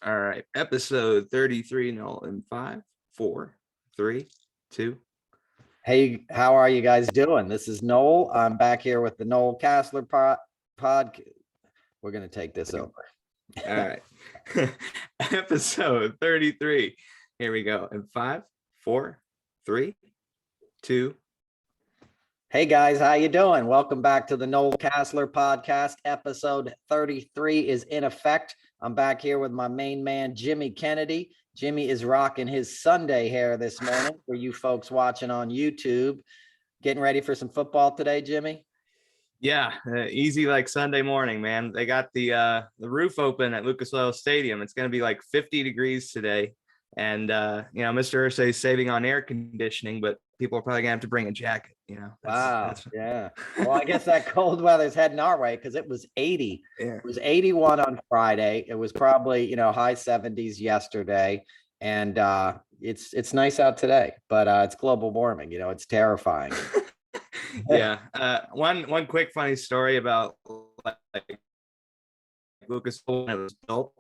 All right. Episode 33, Noel, in 5, 4, 3, 2. Hey, how are you guys doing? This is Noel. I'm back here with the Noel Casler pod. We're going to take this over. All right. Episode 33. Here we go. In 5, 4, 3, 2. Hey guys, how you doing? Welcome back to the Noel Casler podcast. Episode 33 is in effect. I'm back here with my main man, Jimmy Kennedy. Jimmy is rocking his Sunday hair this morning for you folks watching on YouTube. Getting ready for some football today, Jimmy? Yeah, easy like Sunday morning, man. They got the roof open at Lucas Oil Stadium. It's going to be like 50 degrees today. And, Mr. Irsay is saving on air conditioning, but people are probably going to have to bring a jacket, That's yeah. Well, I guess that cold weather's heading our way because it was 80. Yeah. It was 81 on Friday. It was probably, high 70s yesterday. And it's nice out today, but it's global warming, it's terrifying. Yeah. One quick funny story about like Lucas when it was built.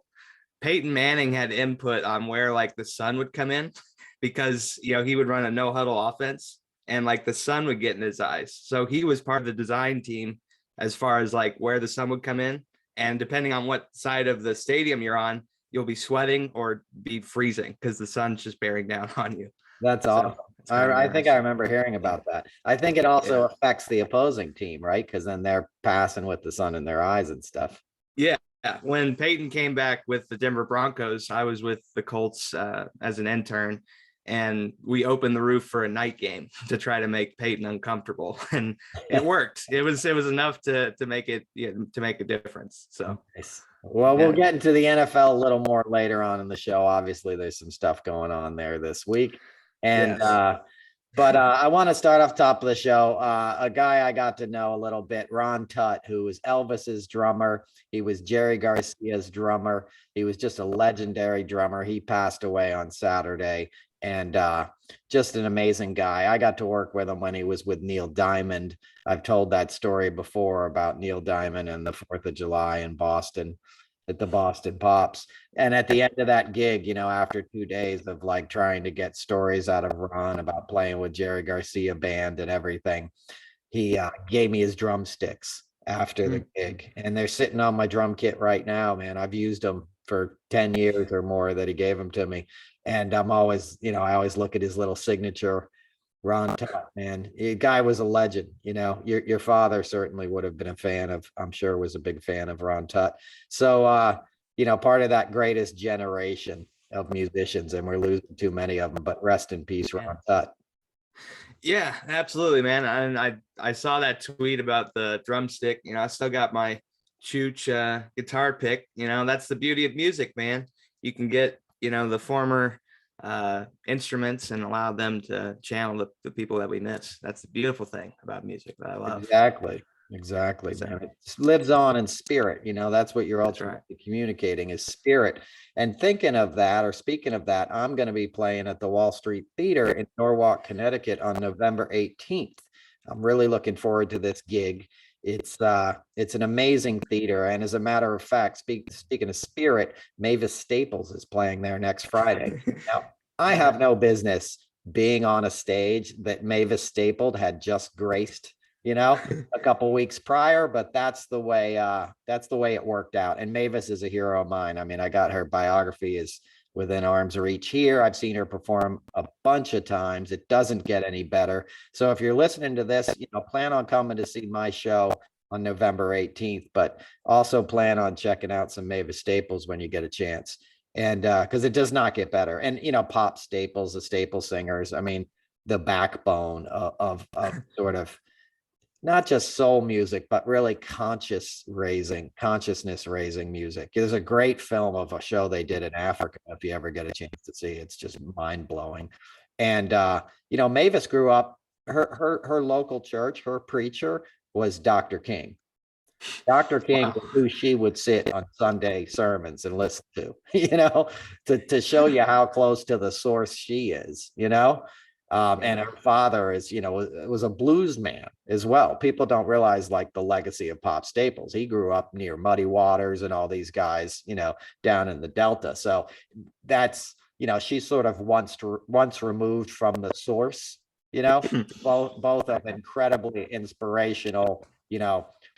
Peyton Manning had input on where like the sun would come in because he would run a no huddle offense and like the sun would get in his eyes. So he was part of the design team as far as like where the sun would come in. And depending on what side of the stadium you're on, you'll be sweating or be freezing because the sun's just bearing down on you. That's awesome. I think I remember hearing about that. I think it also affects the opposing team, right? Because then they're passing with the sun in their eyes and stuff. Yeah. When Peyton came back with the Denver Broncos, I was with the Colts as an intern, and we opened the roof for a night game to try to make Peyton uncomfortable, and it worked. It was enough to make it to make a difference. So nice. Well, we'll get into the NFL a little more later on in the show. Obviously, there's some stuff going on there this week, and But I want to start off top of the show. A guy I got to know a little bit, Ron Tutt, who was Elvis's drummer. He was Jerry Garcia's drummer. He was just a legendary drummer. He passed away on Saturday, and just an amazing guy. I got to work with him when he was with Neil Diamond. I've told that story before about Neil Diamond and the 4th of July in Boston at the Boston Pops. And at the end of that gig, after 2 days of like trying to get stories out of Ron about playing with Jerry Garcia band and everything, he gave me his drumsticks after the gig. And they're sitting on my drum kit right now, man. I've used them for 10 years or more that he gave them to me. And I'm always, I always look at his little signature Ron Tutt, man. The guy was a legend. Your father certainly would have been a fan of, I'm sure was a big fan of Ron Tutt. So, part of that greatest generation of musicians, and we're losing too many of them, but rest in peace, Ron Tutt. Yeah, absolutely, man. And I saw that tweet about the drumstick. I still got my Chooch guitar pick. That's the beauty of music, man. You can get, the former instruments and allow them to channel the people that we miss. That's the beautiful thing about music that I love. Exactly. Man. It lives on in spirit. That's what you're ultimately communicating is spirit. And thinking of that, or speaking of that, I'm going to be playing at the Wall Street Theater in Norwalk, Connecticut on November 18th. I'm really looking forward to this gig. It's an amazing theater. And as a matter of fact, speaking of spirit, Mavis Staples is playing there next Friday. Now, I have no business being on a stage that Mavis Staples had just graced, a couple weeks prior, but that's the way it worked out. And Mavis is a hero of mine. I mean, I got her biography is within arm's reach here. I've seen her perform a bunch of times. It doesn't get any better. So if you're listening to this, plan on coming to see my show on November 18th, but also plan on checking out some Mavis Staples when you get a chance. And because it does not get better. And, Pop Staples, the Staples singers, I mean, the backbone of sort of not just soul music, but really consciousness raising music. There's a great film of a show they did in Africa. If you ever get a chance to see, it's just mind blowing. And, Mavis grew up, her local church, her preacher was Dr. King. Dr. King was who she would sit on Sunday sermons and listen to, to show you how close to the source she is, And her father is, was a blues man as well. People don't realize like the legacy of Pop Staples. He grew up near Muddy Waters and all these guys, down in the Delta. So that's, she's sort of once removed from the source, both of incredibly inspirational,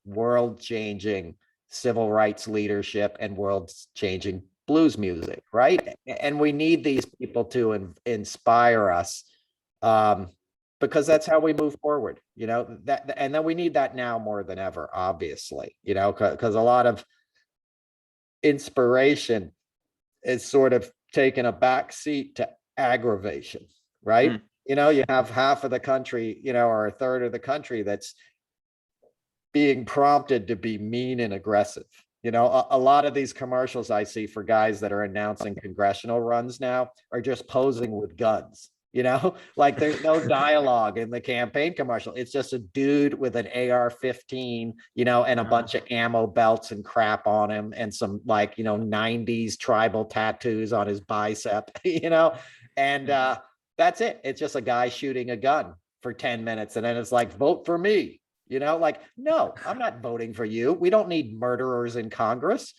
world changing civil rights leadership and world changing blues music, right? And we need these people to inspire us, because that's how we move forward, that, and then we need that now more than ever, obviously, because a lot of inspiration is sort of taken a back seat to aggravation, right? You have half of the country, or a third of the country that's being prompted to be mean and aggressive. A lot of these commercials I see for guys that are announcing congressional runs now are just posing with guns. Like there's no dialogue in the campaign commercial. It's just a dude with an AR-15, and a bunch of ammo belts and crap on him, and some 90s tribal tattoos on his bicep, and that's it. It's just a guy shooting a gun for 10 minutes. And then it's like, vote for me. No, I'm not voting for you. We don't need murderers in Congress.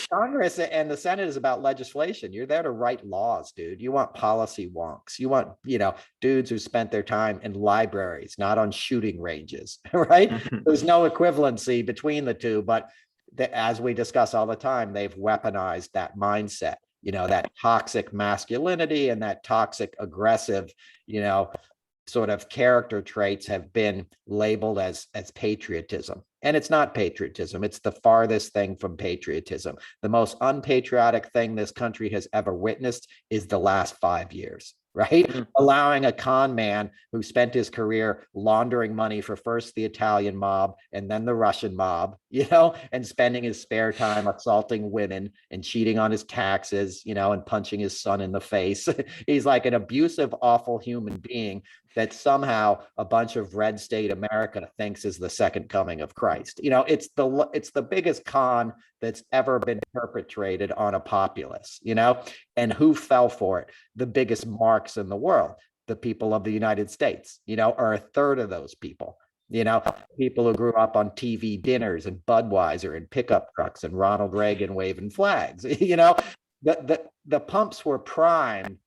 Congress and the Senate is about legislation. You're there to write laws, dude. You want policy wonks. You want, dudes who spent their time in libraries, not on shooting ranges, right? There's no equivalency between the two, but as we discuss all the time, they've weaponized that mindset, that toxic masculinity and that toxic aggressive, sort of character traits have been labeled as patriotism. And it's not patriotism. It's the farthest thing from patriotism. The most unpatriotic thing this country has ever witnessed is the last 5 years, right? Allowing a con man who spent his career laundering money for first the Italian mob and then the Russian mob, and spending his spare time assaulting women and cheating on his taxes, and punching his son in the face. He's like an abusive, awful human being that somehow a bunch of red state America thinks is the second coming of Christ. It's the biggest con that's ever been perpetrated on a populace, and who fell for it? The biggest marks in the world, the people of the United States, are a third of those people. People who grew up on TV dinners and Budweiser and pickup trucks and Ronald Reagan waving flags. The pumps were primed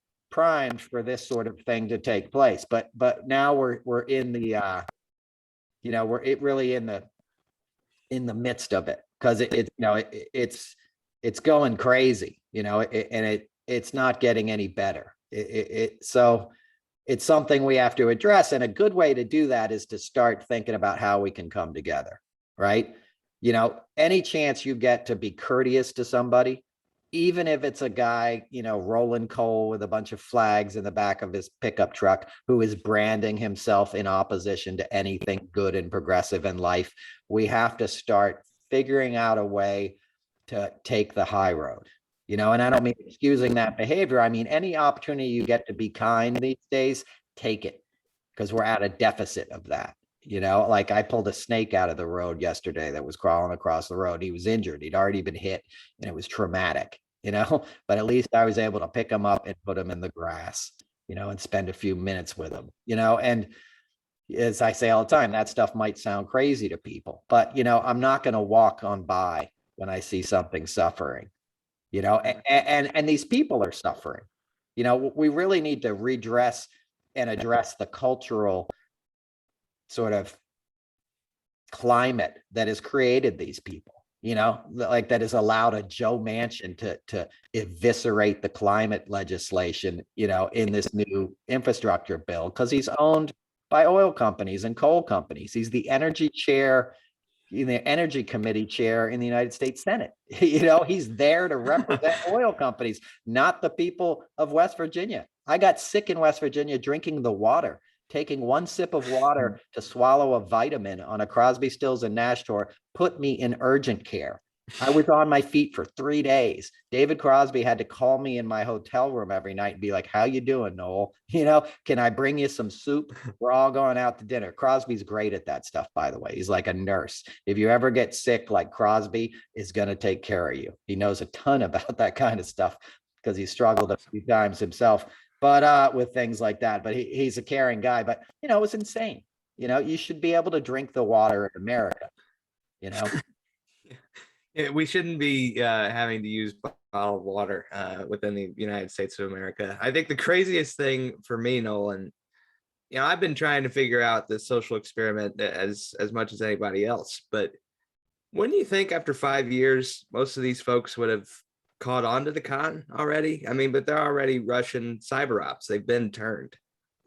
for this sort of thing to take place, but now we're in the we're really in the midst of it, because it's going crazy, and it's not getting any better. So it's something we have to address, and a good way to do that is to start thinking about how we can come together, right? Any chance you get to be courteous to somebody, even if it's a guy, rolling coal with a bunch of flags in the back of his pickup truck, who is branding himself in opposition to anything good and progressive in life, we have to start figuring out a way to take the high road, and I don't mean excusing that behavior. I mean, any opportunity you get to be kind these days, take it, because we're at a deficit of that. Like I pulled a snake out of the road yesterday that was crawling across the road. He was injured. He'd already been hit, and it was traumatic, but at least I was able to pick him up and put him in the grass, and spend a few minutes with him, and as I say all the time, that stuff might sound crazy to people, but, I'm not going to walk on by when I see something suffering, and these people are suffering. We really need to redress and address the cultural sort of climate that has created these people, like that has allowed a Joe Manchin to eviscerate the climate legislation, in this new infrastructure bill, because he's owned by oil companies and coal companies. He's the energy chair, the energy committee chair in the United States Senate. He's there to represent oil companies, not the people of West Virginia. I got sick in West Virginia drinking the water. Taking one sip of water to swallow a vitamin on a Crosby, Stills, and Nash tour put me in urgent care. I was on my feet for 3 days. David Crosby had to call me in my hotel room every night and be like, "How you doing, Noel? Can I bring you some soup? We're all going out to dinner." Crosby's great at that stuff, by the way. He's like a nurse. If you ever get sick, like Crosby is going to take care of you. He knows a ton about that kind of stuff because he struggled a few times himself. but with things like that. But he's a caring guy. But you know, it was insane. You know, you should be able to drink the water in America. You know, Yeah, we shouldn't be having to use bottled water within the United States of America. I think the craziest thing for me, Nolan, you know, I've been trying to figure out this social experiment as much as anybody else. But when do you think after 5 years, most of these folks would have caught on to the con already? I mean, but they're already Russian cyber ops. They've been turned.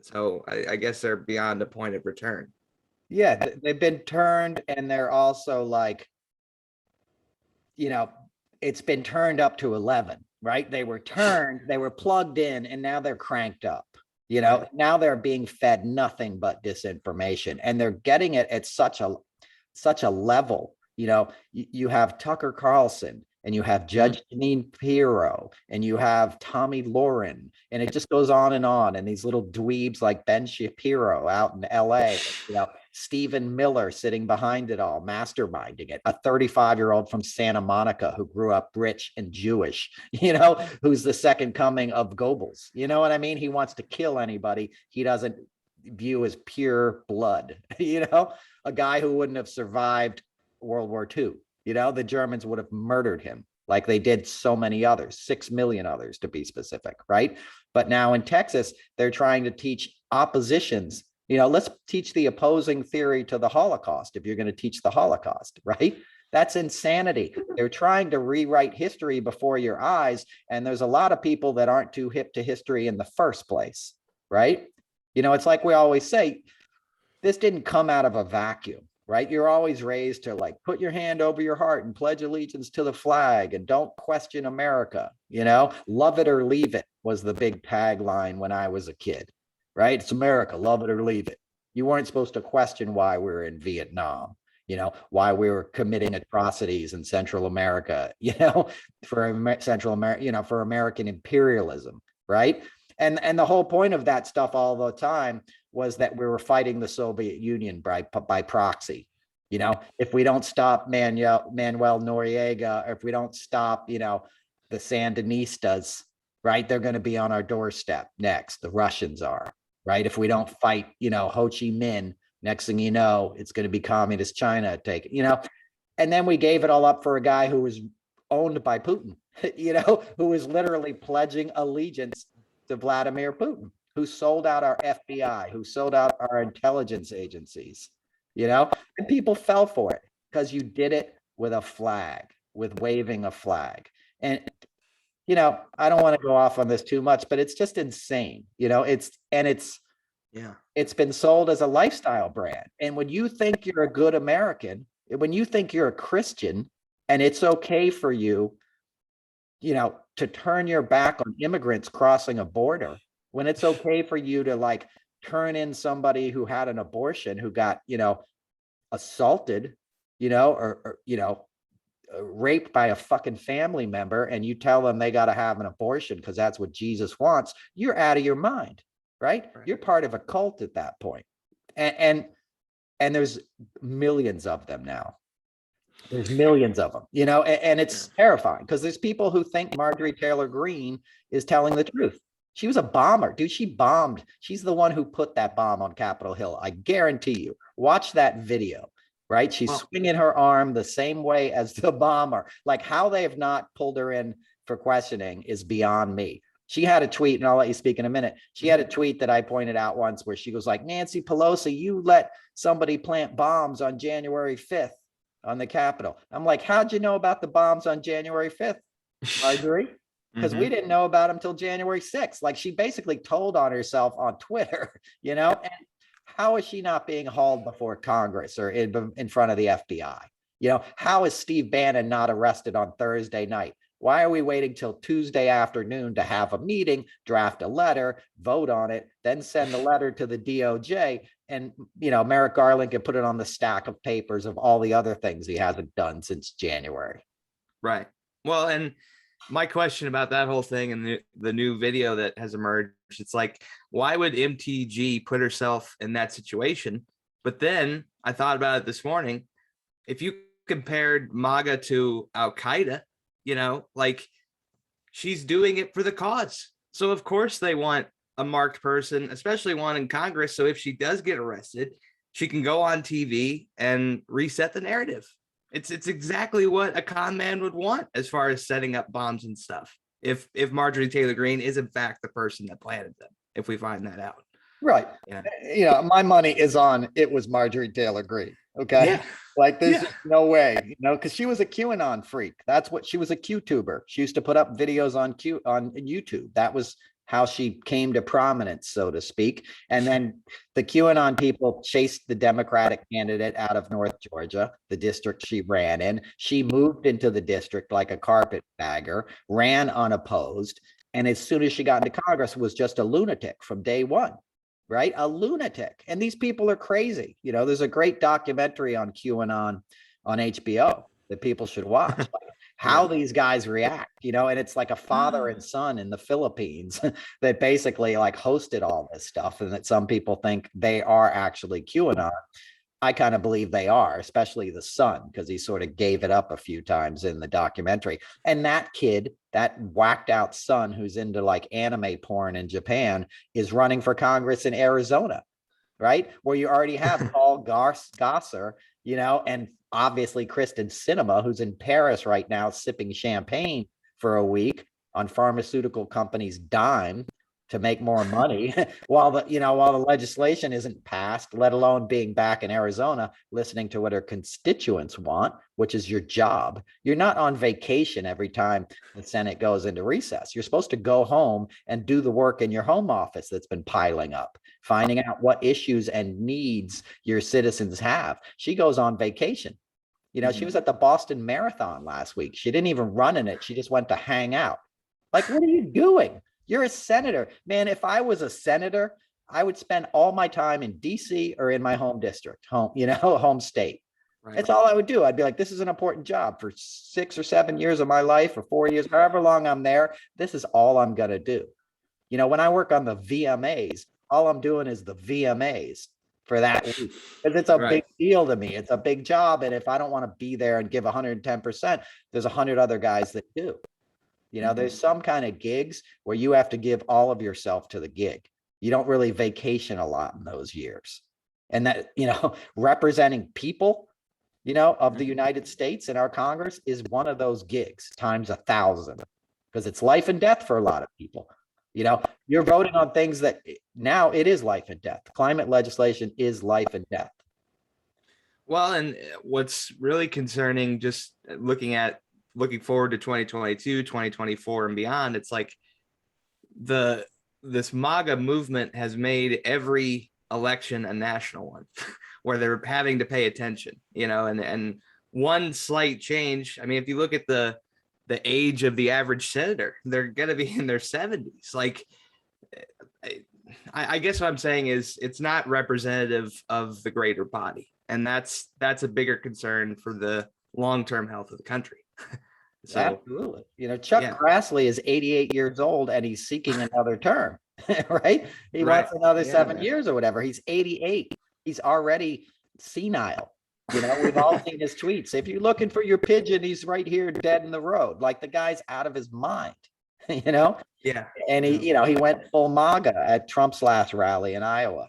So I guess they're beyond a point of return. yeah, they've been turned, and they're also like, you know, it's been turned up to 11, right? They were turned, they were plugged in, and now they're cranked up. You know, Right. now they're being fed nothing but disinformation, and they're getting it at such a level. You know, you have Tucker Carlson, and you have Judge Jeanine Pirro, and you have Tommy Lauren, and it just goes on, and these little dweebs like Ben Shapiro out in LA, you know, Stephen Miller sitting behind it all, masterminding it, a 35-year-old from Santa Monica who grew up rich and Jewish, you know, who's the second coming of Goebbels. You know what I mean? He wants to kill anybody he doesn't view as pure blood, you know, a guy who wouldn't have survived World War II. You know, the Germans would have murdered him like they did so many others, 6 million others to be specific, right? But now in Texas, they're trying to teach oppositions. You know, let's teach the opposing theory to the Holocaust if you're going to teach the Holocaust, right? That's insanity. They're trying to rewrite history before your eyes. And there's a lot of people that aren't too hip to history in the first place, right? You know, it's like we always say, this didn't come out of a vacuum, right? You're always raised to like put your hand over your heart and pledge allegiance to the flag and don't question America. You know, love it or leave it was the big tagline when I was a kid, right? It's America, love it or leave it. You weren't supposed to question why we were in Vietnam, you know, why we were committing atrocities in Central America, you know, for Central America, you know, for American imperialism, right? And the whole point of that stuff all the time was that we were fighting the Soviet Union by proxy. You know, if we don't stop Manuel Noriega, or if we don't stop, you know, the Sandinistas, right, they're going to be on our doorstep next. The Russians are, right? If we don't fight, you know, Ho Chi Minh, next thing you know, it's going to be communist China taking, you know. And then we gave it all up for a guy who was owned by Putin, you know, who was literally pledging allegiance to Vladimir Putin, who sold out our FBI, who sold out our intelligence agencies, you know, and people fell for it because you did it with a flag, with waving a flag. And, you know, I don't want to go off on this too much, but it's just insane. You know, Yeah. it's been sold as a lifestyle brand. And when you think you're a good American, when you think you're a Christian and it's okay for you, you know, to turn your back on immigrants crossing a border, when it's okay for you to like turn in somebody who had an abortion, who got, you know, assaulted, you know, or you know, raped by a fucking family member, and you tell them they got to have an abortion because that's what Jesus wants, you're out of your mind, right? You're part of a cult at that point. And there's millions of them now. There's millions of them, you know, and it's terrifying because there's people who think Marjorie Taylor Greene is telling the truth. She was a bomber, dude. She bombed. She's the one who put that bomb on Capitol Hill. I guarantee you. Watch that video, right? She's swinging her arm the same way as the bomber. Like, how they have not pulled her in for questioning is beyond me. She had a tweet, and I'll let you speak in a minute. She had a tweet that I pointed out once where she goes like, Nancy Pelosi, you let somebody plant bombs on January 5th on the Capitol. I'm like, how'd you know about the bombs on January 5th, Marjorie? Because we didn't know about them till January 6th. Like, she basically told on herself on Twitter, you know. And how is she not being hauled before Congress or in front of the FBI? You know, how is Steve Bannon not arrested on Thursday night? Why are we waiting till Tuesday afternoon to have a meeting, draft a letter, vote on it, then send the letter to the DOJ? And, you know, Merrick Garland can put it on the stack of papers of all the other things he hasn't done since January. Right. Well, and my question about that whole thing and the new video that has emerged, it's like, why would MTG put herself in that situation? But then I thought about it this morning. If you compared MAGA to Al Qaeda, you know, like, she's doing it for the cause. So of course they want a marked person, especially one in Congress. So if she does get arrested, she can go on TV and reset the narrative. It's exactly what a con man would want as far as setting up bombs and stuff. If Marjorie Taylor Greene is in fact the person that planted them, if we find that out. Right. Yeah. My money is on it was Marjorie Taylor Greene. Okay. Yeah. Like there's just no way, because she was a QAnon freak. That's what she was, a QTuber. She used to put up videos on YouTube. That was how she came to prominence, so to speak. And then the QAnon people chased the Democratic candidate out of North Georgia, the district she ran in. She moved into the district like a carpetbagger, ran unopposed. And as soon as she got into Congress, was just a lunatic from day one. Right? A lunatic. And these people are crazy. There's a great documentary on QAnon on HBO that people should watch. How these guys react, and it's like a father and son in the Philippines that basically like hosted all this stuff, and that some people think they are actually QAnon. I kind of believe they are, especially the son, because he sort of gave it up a few times in the documentary. And that kid, that whacked out son who's into like anime porn in Japan, is running for Congress in Arizona, right? Where you already have Paul Gosar, and obviously Kristen Sinema, who's in Paris right now sipping champagne for a week on pharmaceutical companies' dime to make more money while the legislation isn't passed, let alone being back in Arizona, listening to what her constituents want, which is your job. You're not on vacation every time the Senate goes into recess. You're supposed to go home and do the work in your home office that's been piling up, finding out what issues and needs your citizens have. She goes on vacation. She was at the Boston Marathon last week. She didn't even run in it. She just went to hang out. Like, what are you doing? You're a senator. Man, if I was a senator, I would spend all my time in DC or in my home district, home state. Right. That's all I would do. I'd be like, this is an important job for 6 or 7 years of my life, or 4 years, however long I'm there. This is all I'm going to do. When I work on the VMAs, all I'm doing is the VMAs for that week, because it's a big deal to me. It's a big job. And if I don't want to be there and give 110%, there's 100 other guys that do. There's some kind of gigs where you have to give all of yourself to the gig. You don't really vacation a lot in those years. And that, representing people, of the United States in our Congress is one of those gigs times 1,000, because it's life and death for a lot of people. You're voting on things that now it is life and death. Climate legislation is life and death. Well, and what's really concerning, just looking forward to 2022, 2024 and beyond, it's like this MAGA movement has made every election a national one where they're having to pay attention, and one slight change. I mean, if you look at the age of the average senator, they're going to be in their 70s. Like, I guess what I'm saying is it's not representative of the greater body. And that's a bigger concern for the long-term health of the country. So, absolutely. Chuck Grassley is 88 years old and he's seeking another term, right? He wants another 7 years or whatever. He's 88. He's already senile. We've all seen his tweets. If you're looking for your pigeon, he's right here dead in the road. Like, the guy's out of his mind, Yeah. And he went full MAGA at Trump's last rally in Iowa,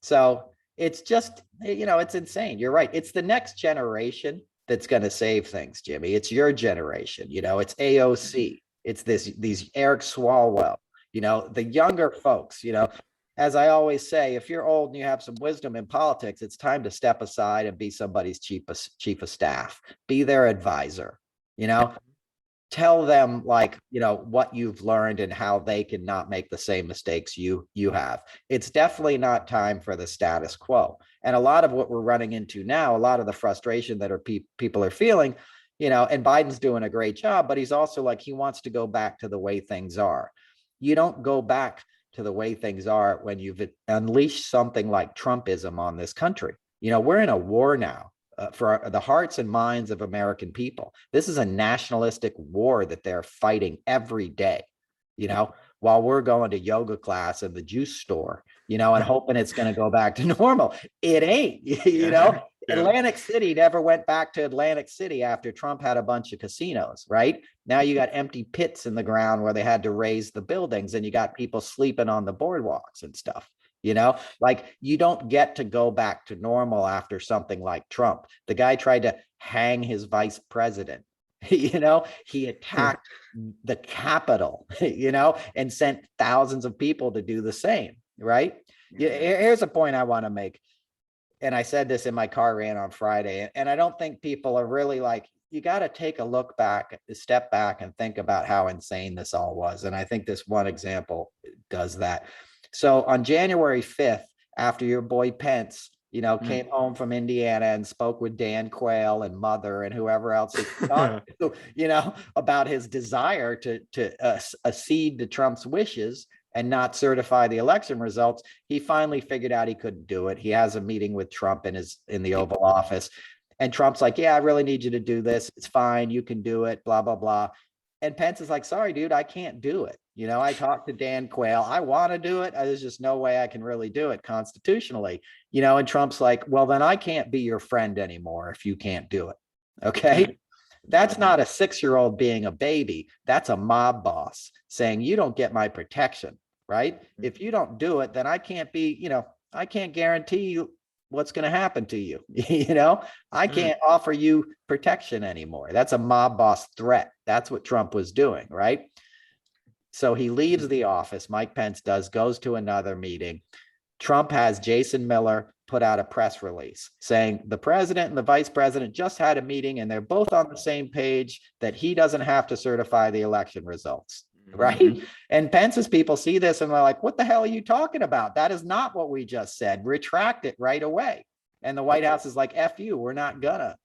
So it's just, it's insane. You're right. It's the next generation that's going to save things, Jimmy. It's your generation. It's AOC. It's these Eric Swalwell, the younger folks, as I always say, if you're old and you have some wisdom in politics, it's time to step aside and be somebody's chief of staff, be their advisor, tell them what you've learned and how they can not make the same mistakes you have. It's definitely not time for the status quo. And a lot of what we're running into now, a lot of the frustration that people are feeling, and Biden's doing a great job, but he's also he wants to go back to the way things are. You don't go back to the way things are when you've unleashed something like Trumpism on this country. We're in a war now for the hearts and minds of American people. This is a nationalistic war that they're fighting every day, while we're going to yoga class in the juice store, and hoping it's going to go back to normal. It ain't, Atlantic City never went back to Atlantic City after Trump had a bunch of casinos, right? Now you got empty pits in the ground where they had to raise the buildings, and you got people sleeping on the boardwalks and stuff. Like you don't get to go back to normal after something like Trump. The guy tried to hang his vice president. He attacked the Capitol, and sent thousands of people to do the same, right? Here's a point I want to make. And I said this in my car rant on Friday, and I don't think people are really like, you got to take a look back, a step back and think about how insane this all was. And I think this one example does that. So on January 5th, after your boy Pence, came home from Indiana and spoke with Dan Quayle and Mother and whoever else he talked to, about his desire to accede to Trump's wishes and not certify the election results, he finally figured out he couldn't do it. He has a meeting with Trump in the Oval Office. And Trump's like, yeah, I really need you to do this. It's fine. You can do it, blah, blah, blah. And Pence is like, sorry, dude, I can't do it. I talked to Dan Quayle. I want to do it. There's just no way I can really do it constitutionally. And Trump's like, well, then I can't be your friend anymore if you can't do it. Okay. That's not a 6-year-old being a baby. That's a mob boss saying, you don't get my protection, right? If you don't do it, then I can't be, I can't guarantee you what's going to happen to you. I can't offer you protection anymore. That's a mob boss threat. That's what Trump was doing, right? So he leaves the office. Mike Pence does, goes to another meeting. Trump has Jason Miller put out a press release saying the president and the vice president just had a meeting and they're both on the same page that he doesn't have to certify the election results. Right. And Pence's people see this and they're like, what the hell are you talking about? That is not what we just said. Retract it right away. And the White House is like, F you, we're not gonna.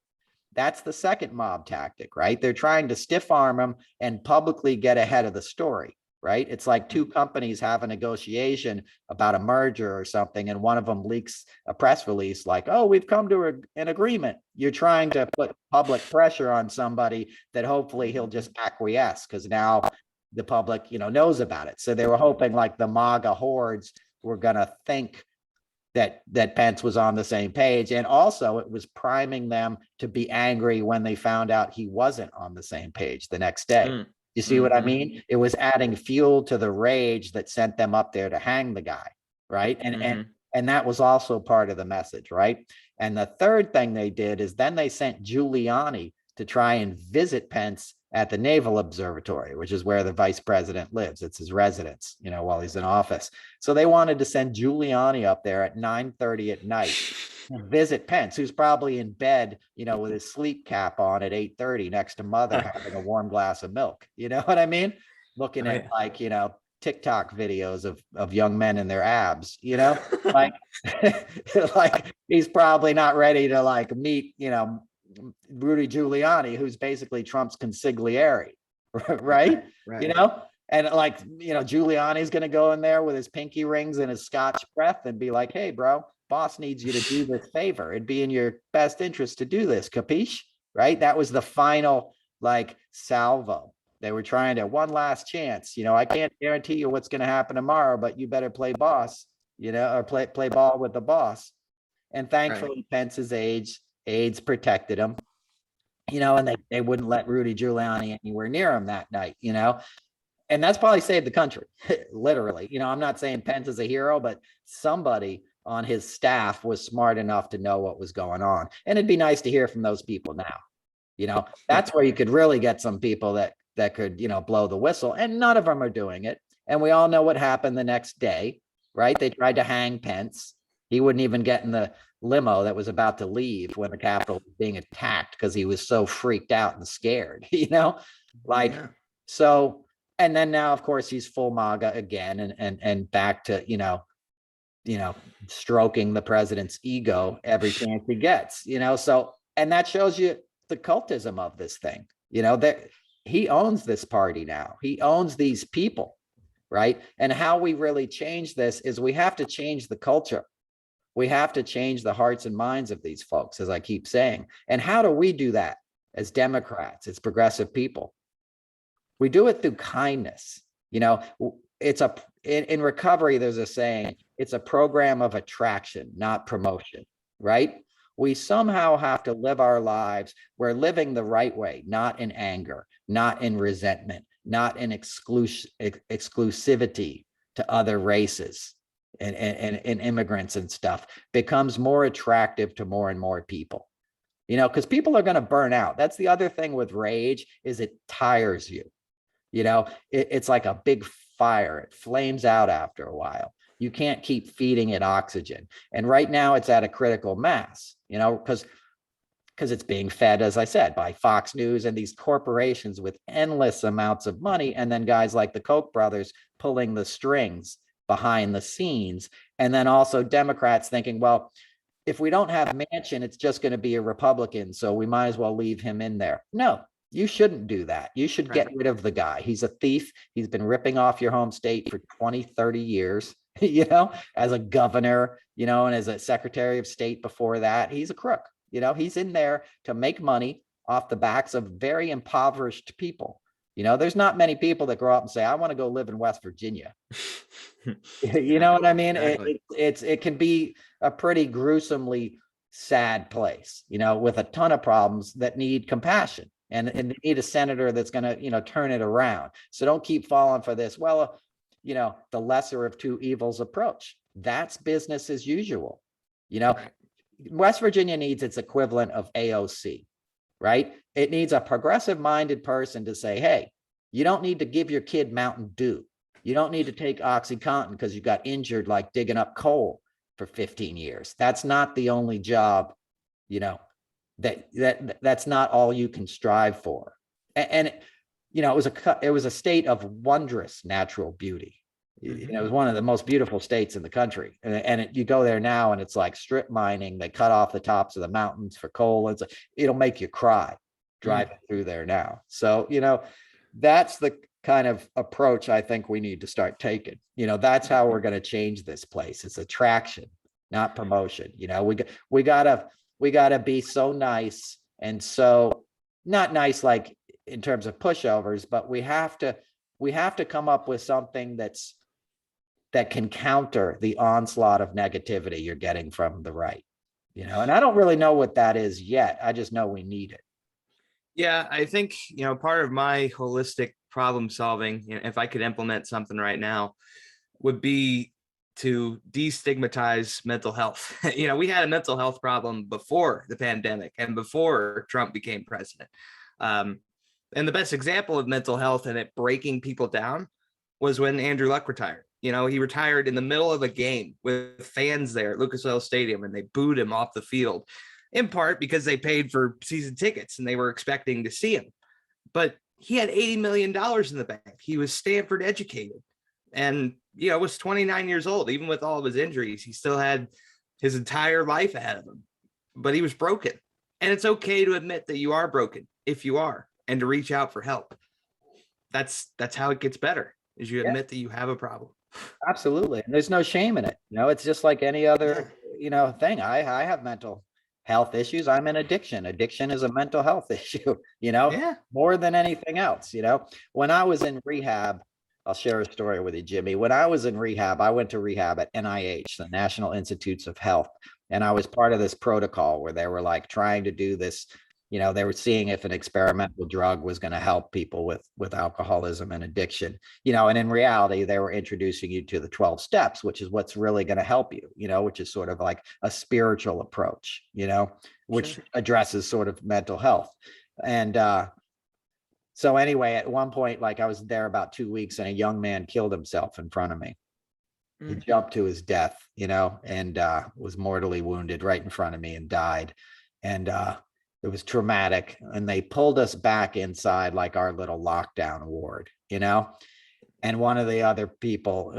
That's the second mob tactic, right? They're trying to stiff arm him and publicly get ahead of the story, right? It's like two companies have a negotiation about a merger or something, and one of them leaks a press release like, oh, we've come to an agreement. You're trying to put public pressure on somebody that hopefully he'll just acquiesce because now the public, knows about it. So they were hoping like the MAGA hordes were going to think that Pence was on the same page. And also it was priming them to be angry when they found out he wasn't on the same page the next day. You see what I mean? It was adding fuel to the rage that sent them up there to hang the guy, right? And that was also part of the message, right? And the third thing they did is then they sent Giuliani to try and visit Pence at the Naval Observatory, which is where the vice president lives. It's his residence, while he's in office. So they wanted to send Giuliani up there at 9:30 at night and visit Pence, who's probably in bed, with his sleep cap on at 8:30 next to Mother having a warm glass of milk. You know what I mean? Looking at like, TikTok videos of young men and their abs, like, like he's probably not ready to like meet, Rudy Giuliani, who's basically Trump's consigliere, right? And like, Giuliani's going to go in there with his pinky rings and his Scotch breath and be like, hey, bro, boss needs you to do this favor. It'd be in your best interest to do this. Capiche? Right? That was the final like salvo. They were trying to one last chance. I can't guarantee you what's going to happen tomorrow, but you better play boss, or play ball with the boss. And thankfully, Pence's aides protected him, and they wouldn't let Rudy Giuliani anywhere near him that night, and that's probably saved the country, literally. I'm not saying Pence is a hero, but somebody on his staff was smart enough to know what was going on. And it'd be nice to hear from those people now. That's where you could really get some people that could, blow the whistle, and none of them are doing it. And we all know what happened the next day, right? They tried to hang Pence. He wouldn't even get in the limo that was about to leave when the Capitol was being attacked because he was so freaked out and scared, So, and then now, of course, he's full MAGA again and back to, stroking the president's ego every chance he gets, so, and that shows you the cultism of this thing, that he owns this party now. He owns these people, right? And how we really change this is we have to change the culture. We have to change the hearts and minds of these folks, as I keep saying. And how do we do that as Democrats, as progressive people? We do it through kindness. It's in recovery, there's a saying, it's a program of attraction, not promotion, right? We somehow have to live our lives. We're living the right way, not in anger, not in resentment, not in exclusivity to other races and immigrants and stuff. Becomes more attractive to more and more people. Because people are going to burn out. That's the other thing with rage, is it tires you. It's like a big fire. It flames out after a while. You can't keep feeding it oxygen. And right now it's at a critical mass, because it's being fed, as I said, by Fox News and these corporations with endless amounts of money. And then guys like the Koch brothers pulling the strings behind the scenes. And then also Democrats thinking, well, if we don't have Manchin, it's just going to be a Republican, so we might as well leave him in there. No, you shouldn't do that. You should get rid of the guy. He's a thief. He's been ripping off your home state for 20, 30 years, as a governor, and as a secretary of state before that. He's a crook. He's in there to make money off the backs of very impoverished people. There's not many people that grow up and say, I want to go live in West Virginia. You know what I mean? Exactly. It can be a pretty gruesomely sad place, with a ton of problems that need compassion, and they need a senator that's going to, turn it around. So don't keep falling for this. Well, the lesser of two evils approach. That's business as usual. West Virginia needs its equivalent of AOC, right? It needs a progressive minded person to say, hey, you don't need to give your kid Mountain Dew. You don't need to take OxyContin because you got injured like digging up coal for 15 years. That's not the only job, that's not all you can strive for. And it was a state of wondrous natural beauty. It was one of the most beautiful states in the country. And you go there now and it's like strip mining. They cut off the tops of the mountains for coal. It'll make you cry driving through there now. So, that's the kind of approach I think we need to start taking. That's how we're going to change this place. It's attraction, not promotion. We gotta be so nice, and so not nice like in terms of pushovers, but we have to come up with something that can counter the onslaught of negativity you're getting from the right. And I don't really know what that is yet. I just know we need it. Yeah, I think, part of my holistic problem solving, if I could implement something right now, would be to destigmatize mental health. We had a mental health problem before the pandemic and before Trump became president. And the best example of mental health and it breaking people down was when Andrew Luck retired. He retired in the middle of a game with fans there at Lucas Oil Stadium, and they booed him off the field, in part because they paid for season tickets and they were expecting to see him. But he had $80 million in the bank. He was Stanford educated and, was 29 years old. Even with all of his injuries, he still had his entire life ahead of him, but he was broken. And it's okay to admit that you are broken if you are, and to reach out for help. That's how it gets better, is you admit that you have a problem. Absolutely. And there's no shame in it. It's just like any other, thing. I have mental health issues. I'm in addiction. Addiction is a mental health issue, more than anything else. When I was in rehab, I'll share a story with you, Jimmy. When I was in rehab, I went to rehab at NIH, the National Institutes of Health. And I was part of this protocol where they were like trying to do this, they were seeing if an experimental drug was going to help people with alcoholism and addiction, and in reality, they were introducing you to the 12 steps, which is what's really going to help you, which is sort of like a spiritual approach, which addresses sort of mental health. And so anyway, at one point, like I was there about 2 weeks and a young man killed himself in front of me. He jumped to his death, and was mortally wounded right in front of me and died. And it was traumatic. And they pulled us back inside like our little lockdown ward, and one of the other people,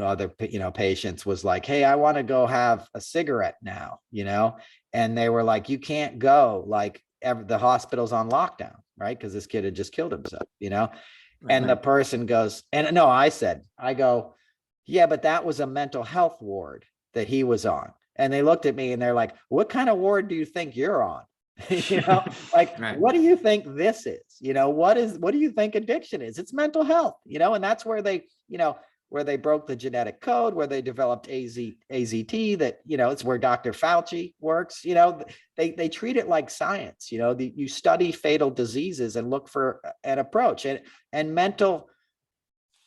patients was like, hey, I want to go have a cigarette now, and they were like, you can't go, like the hospital's on lockdown, right? Because this kid had just killed himself, and the person goes, and no, I go, yeah, but that was a mental health ward that he was on. And they looked at me and they're like, what kind of ward do you think you're on? What do you think this is? What do you think addiction is? It's mental health, and that's where they, where they broke the genetic code, where they developed AZT, that, it's where Dr. Fauci works. They treat it like science. You study fatal diseases and look for an approach. And mental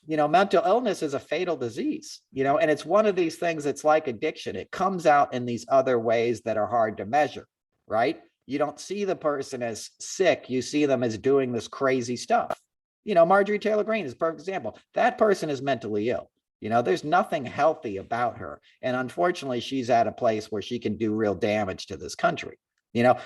illness is a fatal disease, and it's one of these things that's like addiction. It comes out in these other ways that are hard to measure, right? You don't see the person as sick. You see them as doing this crazy stuff. Marjorie Taylor Greene is a perfect example. That person is mentally ill. There's nothing healthy about her. And unfortunately, she's at a place where she can do real damage to this country.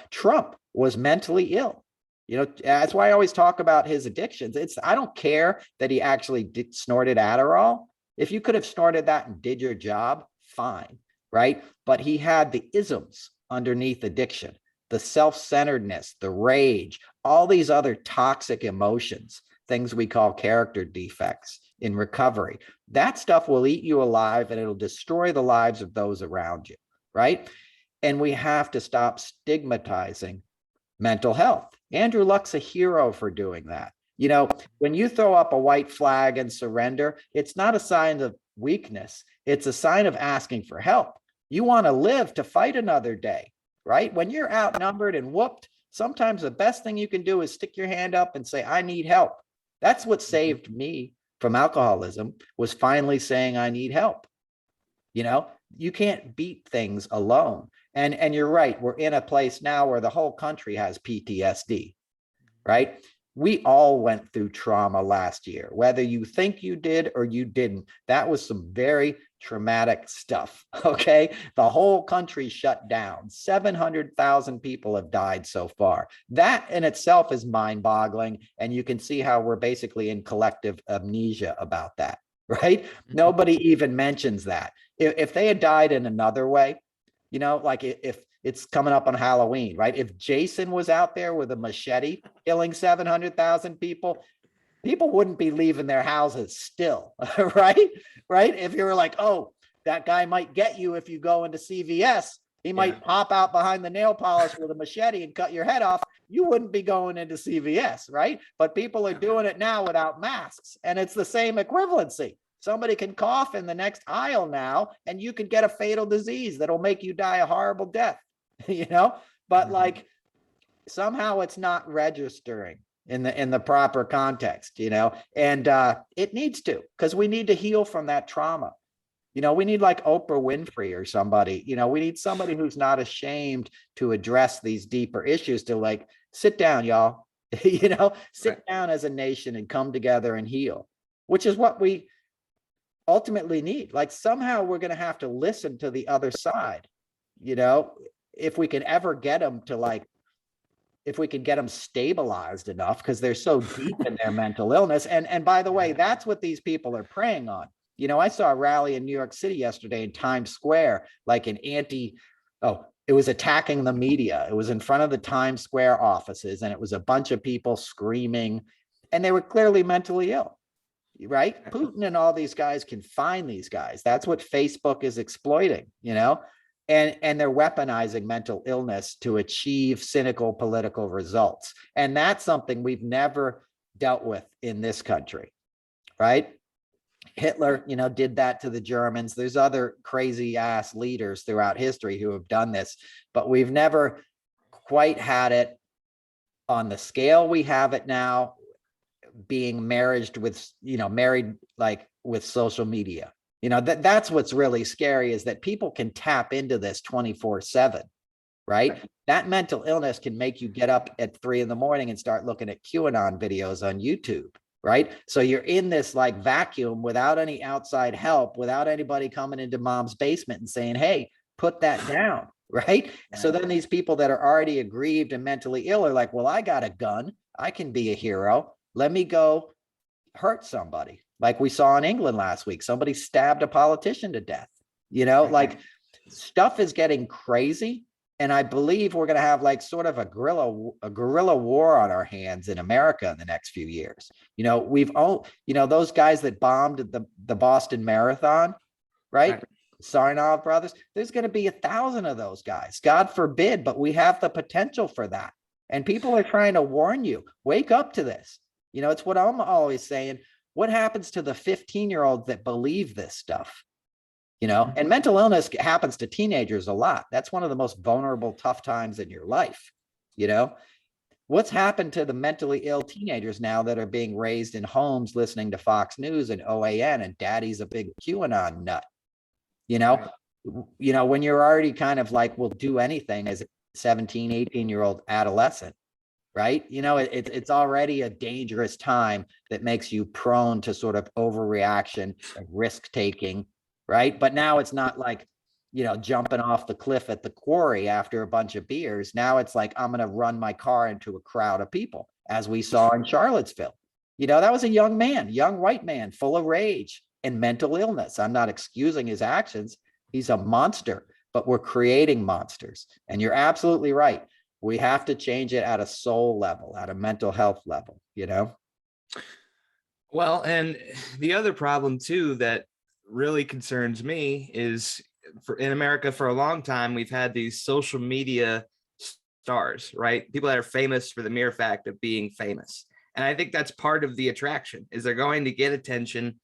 Trump was mentally ill. That's why I always talk about his addictions. I don't care that he actually snorted Adderall. If you could have snorted that and did your job, fine, right? But he had the isms underneath addiction, the self-centeredness, the rage, all these other toxic emotions, things we call character defects in recovery. That stuff will eat you alive, and it'll destroy the lives of those around you, right? And we have to stop stigmatizing mental health. Andrew Luck's a hero for doing that. When you throw up a white flag and surrender, it's not a sign of weakness. It's a sign of asking for help. You want to live to fight another day, right? When you're outnumbered and whooped, sometimes the best thing you can do is stick your hand up and say, I need help. That's what saved me from alcoholism, was finally saying I need help. You can't beat things alone. And you're right. We're in a place now where the whole country has PTSD, right? We all went through trauma last year, whether you think you did or you didn't. That was some very traumatic stuff, okay? The whole country shut down. 700,000 people have died so far. That in itself is mind-boggling, and you can see how we're basically in collective amnesia about that, right? Nobody even mentions that. If they had died in another way, like if it's coming up on Halloween, right? If Jason was out there with a machete killing 700,000 people wouldn't be leaving their houses still, right? Right? If you were like, oh, that guy might get you if you go into CVS, he might pop out behind the nail polish with a machete and cut your head off. You wouldn't be going into CVS, right? But people are doing it now without masks, and it's the same equivalency. Somebody can cough in the next aisle now, and you could get a fatal disease that'll make you die a horrible death, but like somehow it's not registering in the proper context, and it needs to, because we need to heal from that trauma. We need like Oprah Winfrey or somebody, we need somebody who's not ashamed to address these deeper issues, to like, sit down, y'all, sit down as a nation and come together and heal, which is what we ultimately need. Like, somehow we're going to have to listen to the other side, if we can ever get them to if we can get them stabilized enough, because they're so deep in their mental illness. And by the way, that's what these people are preying on. I saw a rally in New York City yesterday in Times Square, like it was attacking the media. It was in front of the Times Square offices, and it was a bunch of people screaming, and they were clearly mentally ill, right? Putin and all these guys can find these guys. That's what Facebook is exploiting, and they're weaponizing mental illness to achieve cynical political results. And that's something we've never dealt with in this country, right? Hitler, did that to the Germans. There's other crazy ass leaders throughout history who have done this, but we've never quite had it on the scale we have it now, being married with social media. That's what's really scary, is that people can tap into this 24/7, right? That mental illness can make you get up at 3 a.m. and start looking at QAnon videos on YouTube, right? So you're in this like vacuum without any outside help, without anybody coming into mom's basement and saying, hey, put that down, right? So then these people that are already aggrieved and mentally ill are like, well, I got a gun. I can be a hero. Let me go hurt somebody. Like we saw in England last week, somebody stabbed a politician to death. Like, stuff is getting crazy. And I believe we're going to have like sort of a guerrilla war on our hands in America in the next few years. Those guys that bombed the Boston Marathon, right? Sarnov brothers, there's going to be 1,000 of those guys. God forbid, but we have the potential for that. And people are trying to warn you, wake up to this. It's what I'm always saying. What happens to the 15-year-olds that believe this stuff? And mental illness happens to teenagers a lot. That's one of the most vulnerable, tough times in your life. What's happened to the mentally ill teenagers now that are being raised in homes listening to Fox News and OAN, and daddy's a big QAnon nut? Right. When you're already kind of like, will do anything as a 17, 18-year-old adolescent, right? It's already a dangerous time that makes you prone to sort of overreaction and risk taking, right? But now it's not like, jumping off the cliff at the quarry after a bunch of beers. Now it's like, I'm going to run my car into a crowd of people, as we saw in Charlottesville. That was a young white man, full of rage and mental illness. I'm not excusing his actions. He's a monster, but we're creating monsters. And you're absolutely right. We have to change it at a soul level, at a mental health level, Well, and the other problem too that really concerns me is, in America for a long time, we've had these social media stars, right? People that are famous for the mere fact of being famous. And I think that's part of the attraction, is they're going to get attention.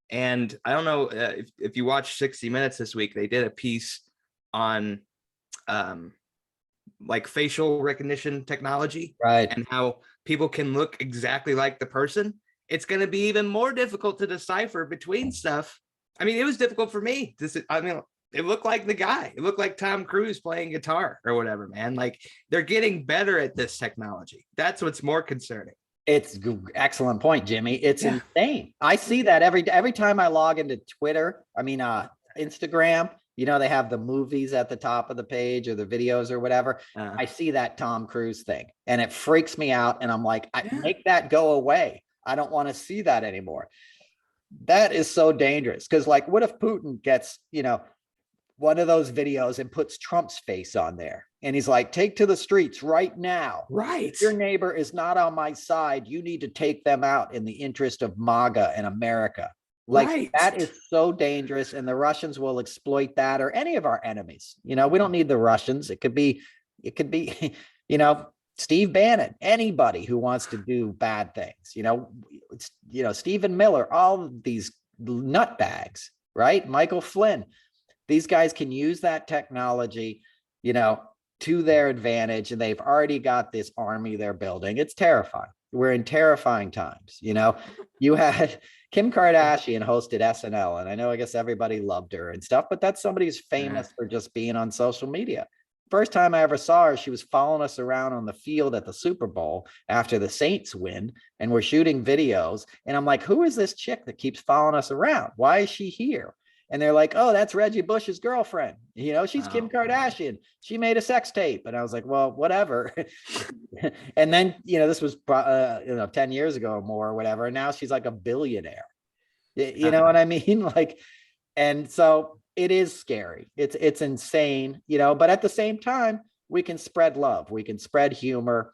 And I don't know if you watch 60 Minutes this week, they did a piece on like facial recognition technology, right? And how people can look exactly like the person. It's going to be even more difficult to decipher between stuff. I mean, it was difficult for me. It looked like the guy. It looked like Tom Cruise playing guitar or whatever, man. Like, they're getting better at this technology. That's what's more concerning. It's excellent point, Jimmy. It's insane. I see that every time I log into Twitter. Instagram. They have the movies at the top of the page or the videos or whatever. I see that Tom Cruise thing, and it freaks me out. And I'm like, make that go away. I don't want to see that anymore. That is so dangerous. Because, like, what if Putin gets, one of those videos and puts Trump's face on there, and he's like, take to the streets right now. Right. If your neighbor is not on my side, you need to take them out in the interest of MAGA and America. Like, that is so dangerous, and the Russians will exploit that, or any of our enemies. We don't need the Russians. It could be, Steve Bannon, anybody who wants to do bad things, Stephen Miller, all of these nutbags, right? Michael Flynn. These guys can use that technology, to their advantage, and they've already got this army they're building. It's terrifying. We're in terrifying times. You had Kim Kardashian hosted SNL, and I guess everybody loved her and stuff, but that's somebody who's famous for just being on social media. First time I ever saw her, she was following us around on the field at the Super Bowl after the Saints win, and we're shooting videos. And I'm like, who is this chick that keeps following us around? Why is she here? And they're like, oh, that's Reggie Bush's girlfriend. She's Kim Kardashian. She made a sex tape. And I was like, well, whatever. And then, this was, 10 years ago or more or whatever. And now she's like a billionaire. You know what I mean? Like, and so it is scary. It's insane, but at the same time, we can spread love. We can spread humor.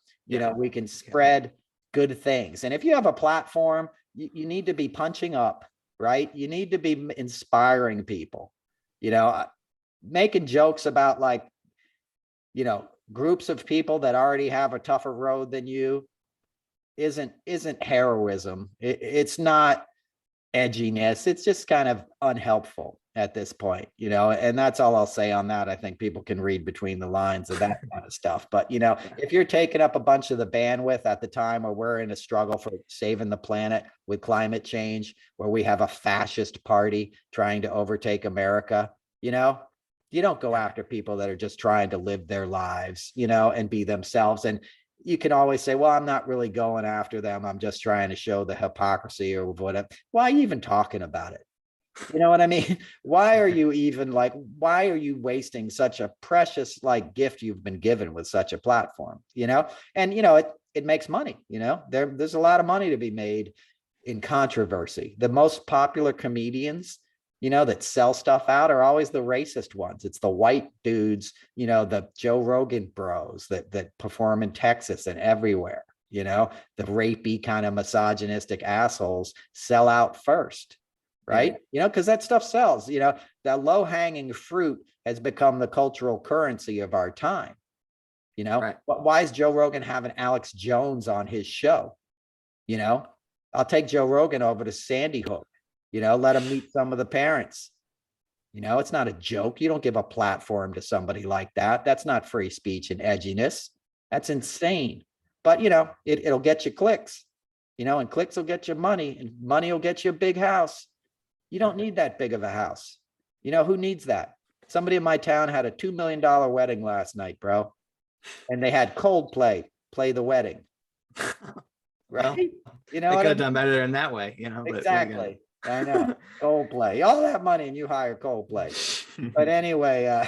We can spread good things. And if you have a platform, you need to be punching up. Right? You need to be inspiring people, making jokes about, like, groups of people that already have a tougher road than you isn't heroism. It's not edginess. It's just kind of unhelpful at this point, and that's all I'll say on that. I think people can read between the lines of that kind of stuff. But, if you're taking up a bunch of the bandwidth at the time where we're in a struggle for saving the planet with climate change, where we have a fascist party trying to overtake America, you don't go after people that are just trying to live their lives, and be themselves. And you can always say, well, I'm not really going after them. I'm just trying to show the hypocrisy or whatever. Why are you even talking about it? You know what I mean? Why are you wasting such a precious, gift you've been given with such a platform, and, it makes money, there's a lot of money to be made in controversy. The most popular comedians, that sell stuff out are always the racist ones. It's the white dudes, the Joe Rogan bros that perform in Texas and everywhere, the rapey kind of misogynistic assholes sell out first. Right. Because that stuff sells, the low hanging fruit has become the cultural currency of our time. Right. Why is Joe Rogan having Alex Jones on his show? I'll take Joe Rogan over to Sandy Hook, let him meet some of the parents. It's not a joke. You don't give a platform to somebody like that. That's not free speech and edginess. That's insane. But, it'll get you clicks, and clicks will get you money, and money will get you a big house. You don't need that big of a house. Who needs that? Somebody in my town had a $2 million wedding last night, bro. And they had Coldplay play the wedding. Right? They could have done better in that way, Exactly. I know. Coldplay. All that money and you hire Coldplay. But anyway,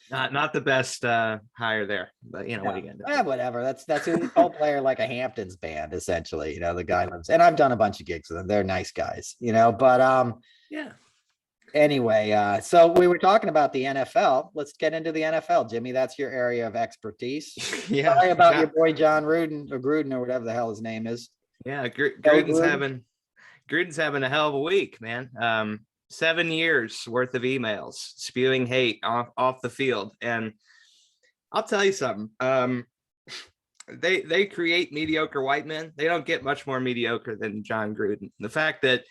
not the best hire there, but what are you gonna do? Whatever. That's who Coldplay are, like a Hamptons band, essentially. The guy lives, and I've done a bunch of gigs with them. They're nice guys, but yeah. Anyway, so we were talking about the NFL. Let's get into the NFL, Jimmy. That's your area of expertise. Yeah. Sorry about your boy Jon Gruden or whatever the hell his name is. Yeah, Gruden's having a hell of a week, man. 7 years worth of emails spewing hate off the field. And I'll tell you something. They create mediocre white men. They don't get much more mediocre than Jon Gruden. The fact that,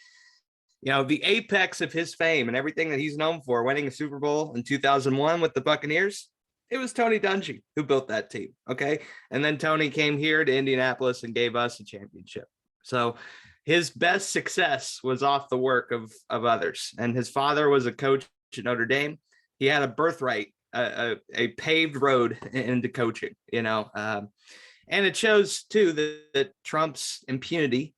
the apex of his fame and everything that he's known for, winning a Super Bowl in 2001 with the Buccaneers, it was Tony Dungy who built that team. Okay. And then Tony came here to Indianapolis and gave us a championship. So his best success was off the work of others. And his father was a coach at Notre Dame. He had a birthright, a paved road into coaching, and it shows too that Trump's impunity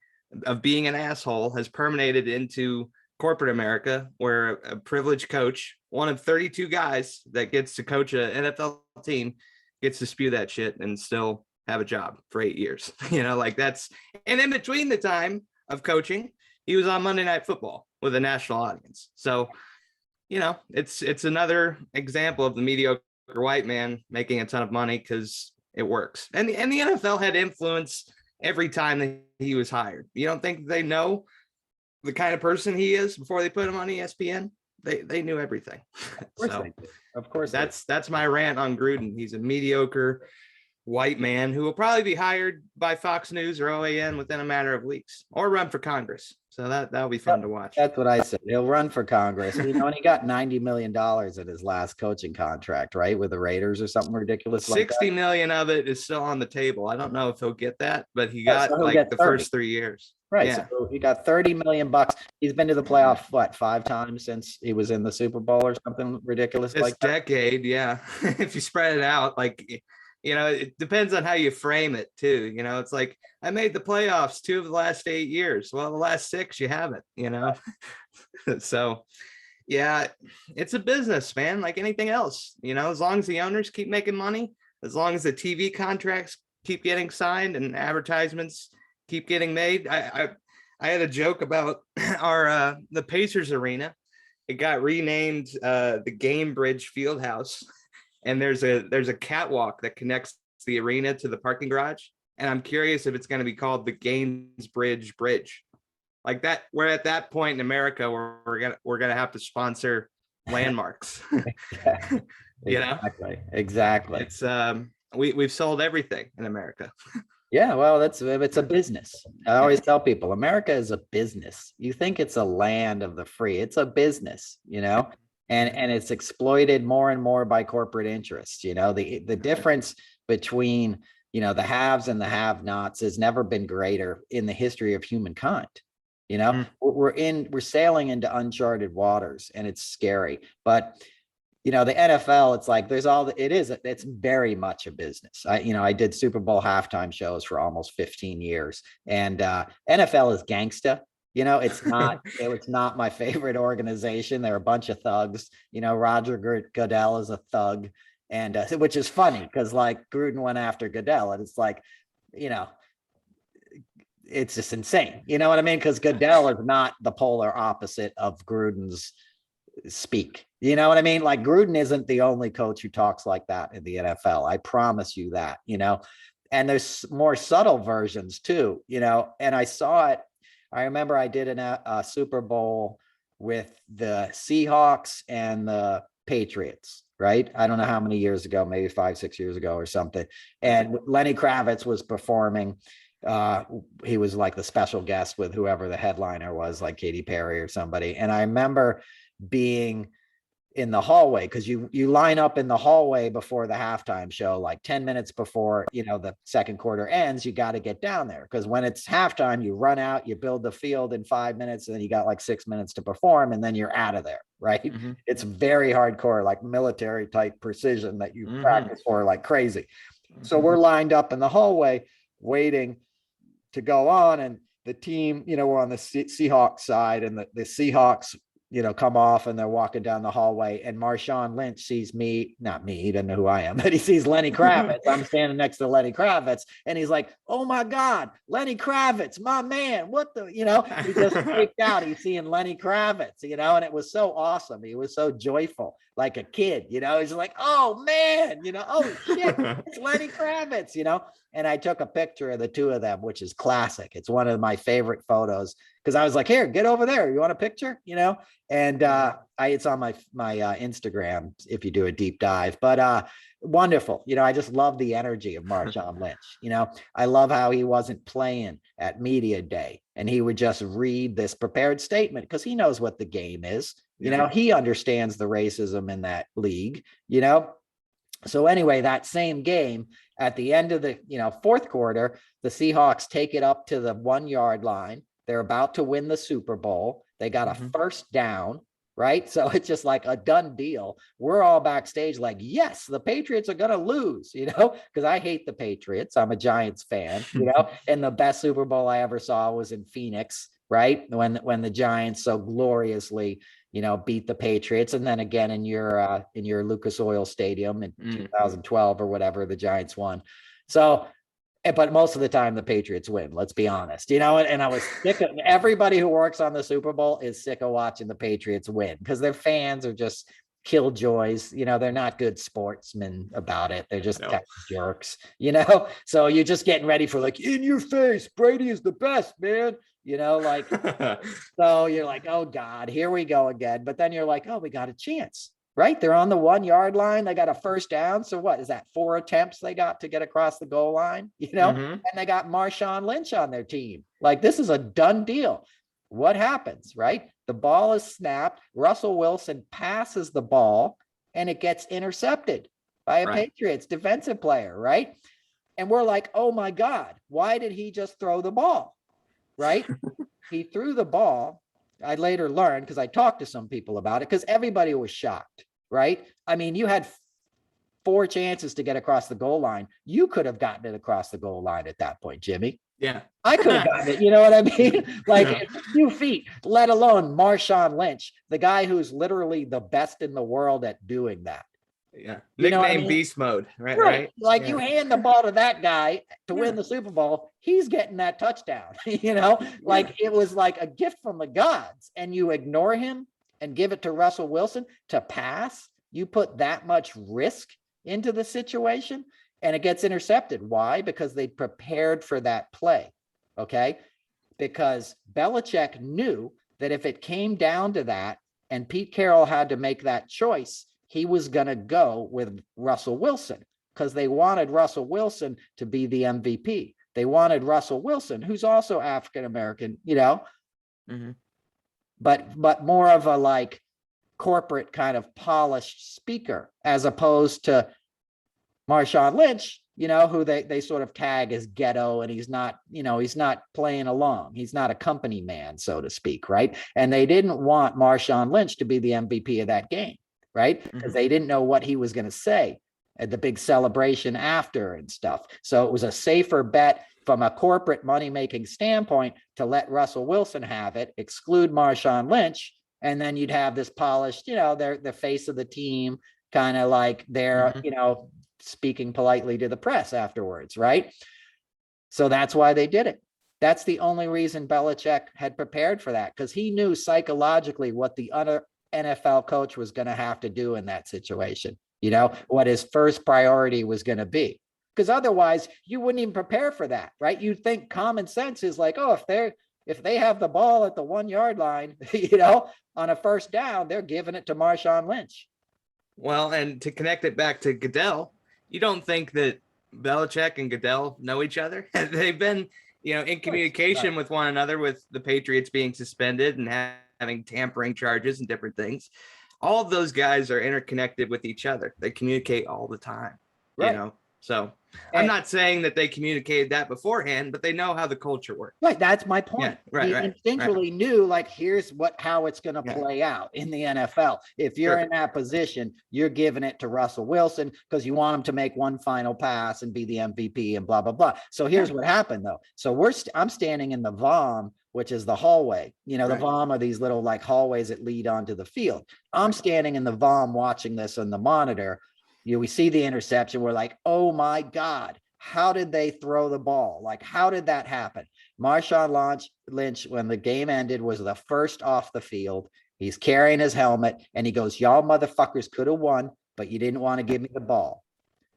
of being an asshole has permeated into corporate America, where a privileged coach, one of 32 guys that gets to coach an NFL team, gets to spew that shit and still have a job for 8 years. That's, and in between the time of coaching, he was on Monday Night Football with a national audience. So, it's another example of the mediocre white man making a ton of money because it works. And the NFL had influence every time that he was hired. You don't think they know the kind of person he is before they put him on ESPN? They knew everything. Of course. That's my rant on Gruden. He's a mediocre white man who will probably be hired by Fox News or OAN within a matter of weeks, or run for Congress. So that'll be fun to watch. That's what I said. He'll run for Congress. And he got $90 million in his last coaching contract, right? With the Raiders or something ridiculous like that. 60 million of it is still on the table. I don't know if he'll get that, but he got the first 3 years. Right. Yeah. So he got $30 million. He's been to the playoff, 5 times since he was in the Super Bowl or something ridiculous this like that? Decade. Yeah. If you spread it out, it depends on how you frame it too. It's like, I made the playoffs 2 of the last 8 years. Well, the last 6 you haven't, So yeah, it's a business, man, like anything else, as long as the owners keep making money, as long as the TV contracts keep getting signed and advertisements keep getting made. I had a joke about the Pacers arena. It got renamed the Gamebridge Fieldhouse. And there's a catwalk that connects the arena to the parking garage. And I'm curious if it's going to be called the Gamesbridge Bridge. Like that, we're at that point in America where we're gonna have to sponsor landmarks. Exactly. It's we've sold everything in America. Yeah, well, it's a business. I always tell people, America is a business. You think it's a land of the free. It's a business, and it's exploited more and more by corporate interests. The difference between, the haves and the have-nots has never been greater in the history of humankind. We're sailing into uncharted waters, and it's scary. But the NFL, it's like it's very much a business. I did Super Bowl halftime shows for almost 15 years, and NFL is gangsta. It's not my favorite organization. They're a bunch of thugs. Roger Goodell is a thug, and which is funny because Gruden went after Goodell, and it's it's just insane. You know what I mean? Because Goodell is not the polar opposite of Gruden's speak. You know what I mean? Gruden isn't the only coach who talks like that in the NFL. I promise you that. And there's more subtle versions too. And I saw it. I remember I did a Super Bowl with the Seahawks and the Patriots, right? I don't know how many years ago, maybe 5-6 years ago or something. And Lenny Kravitz was performing, he was like the special guest with whoever the headliner was, like Katy Perry or somebody. And I remember being in the hallway, because you line up in the hallway before the halftime show, like 10 minutes before, the second quarter ends. You got to get down there, because when it's halftime, you run out, you build the field in 5 minutes, and then you got like 6 minutes to perform, and then you're out of there, right? Mm-hmm. It's very hardcore, like military type precision that you practice for like crazy. So we're lined up in the hallway waiting to go on, and the team, we're on the Seahawks side, and the Seahawks come off, and they're walking down the hallway, and Marshawn Lynch sees me, not me, he doesn't know who I am, but he sees Lenny Kravitz. I'm standing next to Lenny Kravitz, and he's like, "Oh my God, Lenny Kravitz, my man, what the," he just freaked out. He's seeing Lenny Kravitz, and it was so awesome. He was so joyful, like a kid, he's like, "Oh man, oh shit, it's Lenny Kravitz," and I took a picture of the two of them, which is classic. It's one of my favorite photos, because I was like, "Here, get over there. You want a picture?" And it's on my Instagram if you do a deep dive. But wonderful. I just love the energy of Marshawn Lynch. I love how he wasn't playing at media day, and he would just read this prepared statement, because he knows what the game is. He understands the racism in that league. So anyway, that same game, at the end of the fourth quarter, the Seahawks take it up to the 1 yard line. They're about to win the Super Bowl. They got a first down, right? So it's just like a done deal. We're all backstage like, yes, the Patriots are going to lose, because I hate the Patriots. I'm a Giants fan, and the best Super Bowl I ever saw was in Phoenix, right? When the Giants so gloriously, beat the Patriots. And then again in your Lucas Oil Stadium in 2012 or whatever, the Giants won. So, but most of the time the Patriots win, let's be honest, and I was sick of, everybody who works on the Super Bowl is sick of watching the Patriots win, because their fans are just killjoys. They're not good sportsmen about it. They're just kind of jerks, so you're just getting ready for like, in your face, Brady is the best, man. Like, so you're like, oh God, here we go again. But then you're like, oh, we got a chance. Right? They're on the 1 yard line. They got a first down. So what is that? 4 attempts they got to get across the goal line, and they got Marshawn Lynch on their team. Like, this is a done deal. What happens, right? The ball is snapped. Russell Wilson passes the ball, and it gets intercepted by a Patriots defensive player, right? And we're like, oh my God, why did he just throw the ball? Right? He threw the ball. I later learned, because I talked to some people about it, because everybody was shocked, right? I mean, you had 4 chances to get across the goal line. You could have gotten it across the goal line at that point, Jimmy. Yeah. I could have gotten it. You know what I mean? Like, a few feet, let alone Marshawn Lynch, the guy who's literally the best in the world at doing that. Yeah. Nickname Beast Mode, right? Like, you hand the ball to that guy to win the Super Bowl, he's getting that touchdown, like it was like a gift from the gods, and you ignore him and give it to Russell Wilson to pass. You put that much risk into the situation, and it gets intercepted. Why? Because they prepared for that play. Okay. Because Belichick knew that if it came down to that and Pete Carroll had to make that choice, he was going to go with Russell Wilson, because they wanted Russell Wilson to be the MVP. They wanted Russell Wilson, who's also African-American, but more of a like corporate kind of polished speaker, as opposed to Marshawn Lynch, who they sort of tag as ghetto, and he's not playing along. He's not a company man, so to speak, right? And they didn't want Marshawn Lynch to be the MVP of that game. Right? Because they didn't know what he was going to say at the big celebration after and stuff. So it was a safer bet from a corporate money-making standpoint to let Russell Wilson have it, exclude Marshawn Lynch, and then you'd have this polished, they're the face of the team, kind of like they're, speaking politely to the press afterwards, right? So that's why they did it. That's the only reason Belichick had prepared for that, because he knew psychologically what the other NFL coach was going to have to do in that situation, what his first priority was going to be, because otherwise you wouldn't even prepare for that, right? You'd think common sense is like, oh, if they have the ball at the 1 yard line, on a first down, they're giving it to Marshawn Lynch. Well, and to connect it back to Goodell, you don't think that Belichick and Goodell know each other? They've been in communication with one another, with the Patriots being suspended and having tampering charges and different things. All of those guys are interconnected with each other. They communicate all the time, So I'm not saying that they communicated that beforehand, but they know how the culture works. Right. That's my point. Yeah, right, he instinctually knew, like, here's how it's going to play out in the NFL. If you're in that position, you're giving it to Russell Wilson because you want him to make one final pass and be the MVP and blah, blah, blah. So here's what happened, though. So I'm standing in the VOM, which is the hallway. The VOM are these little like hallways that lead onto the field. I'm standing in the VOM watching this on the monitor. We see the interception. We're like, oh my God, how did they throw the ball? Like, how did that happen? Marshawn Lynch, when the game ended, was the first off the field. He's carrying his helmet and he goes, y'all motherfuckers could have won, but you didn't want to give me the ball.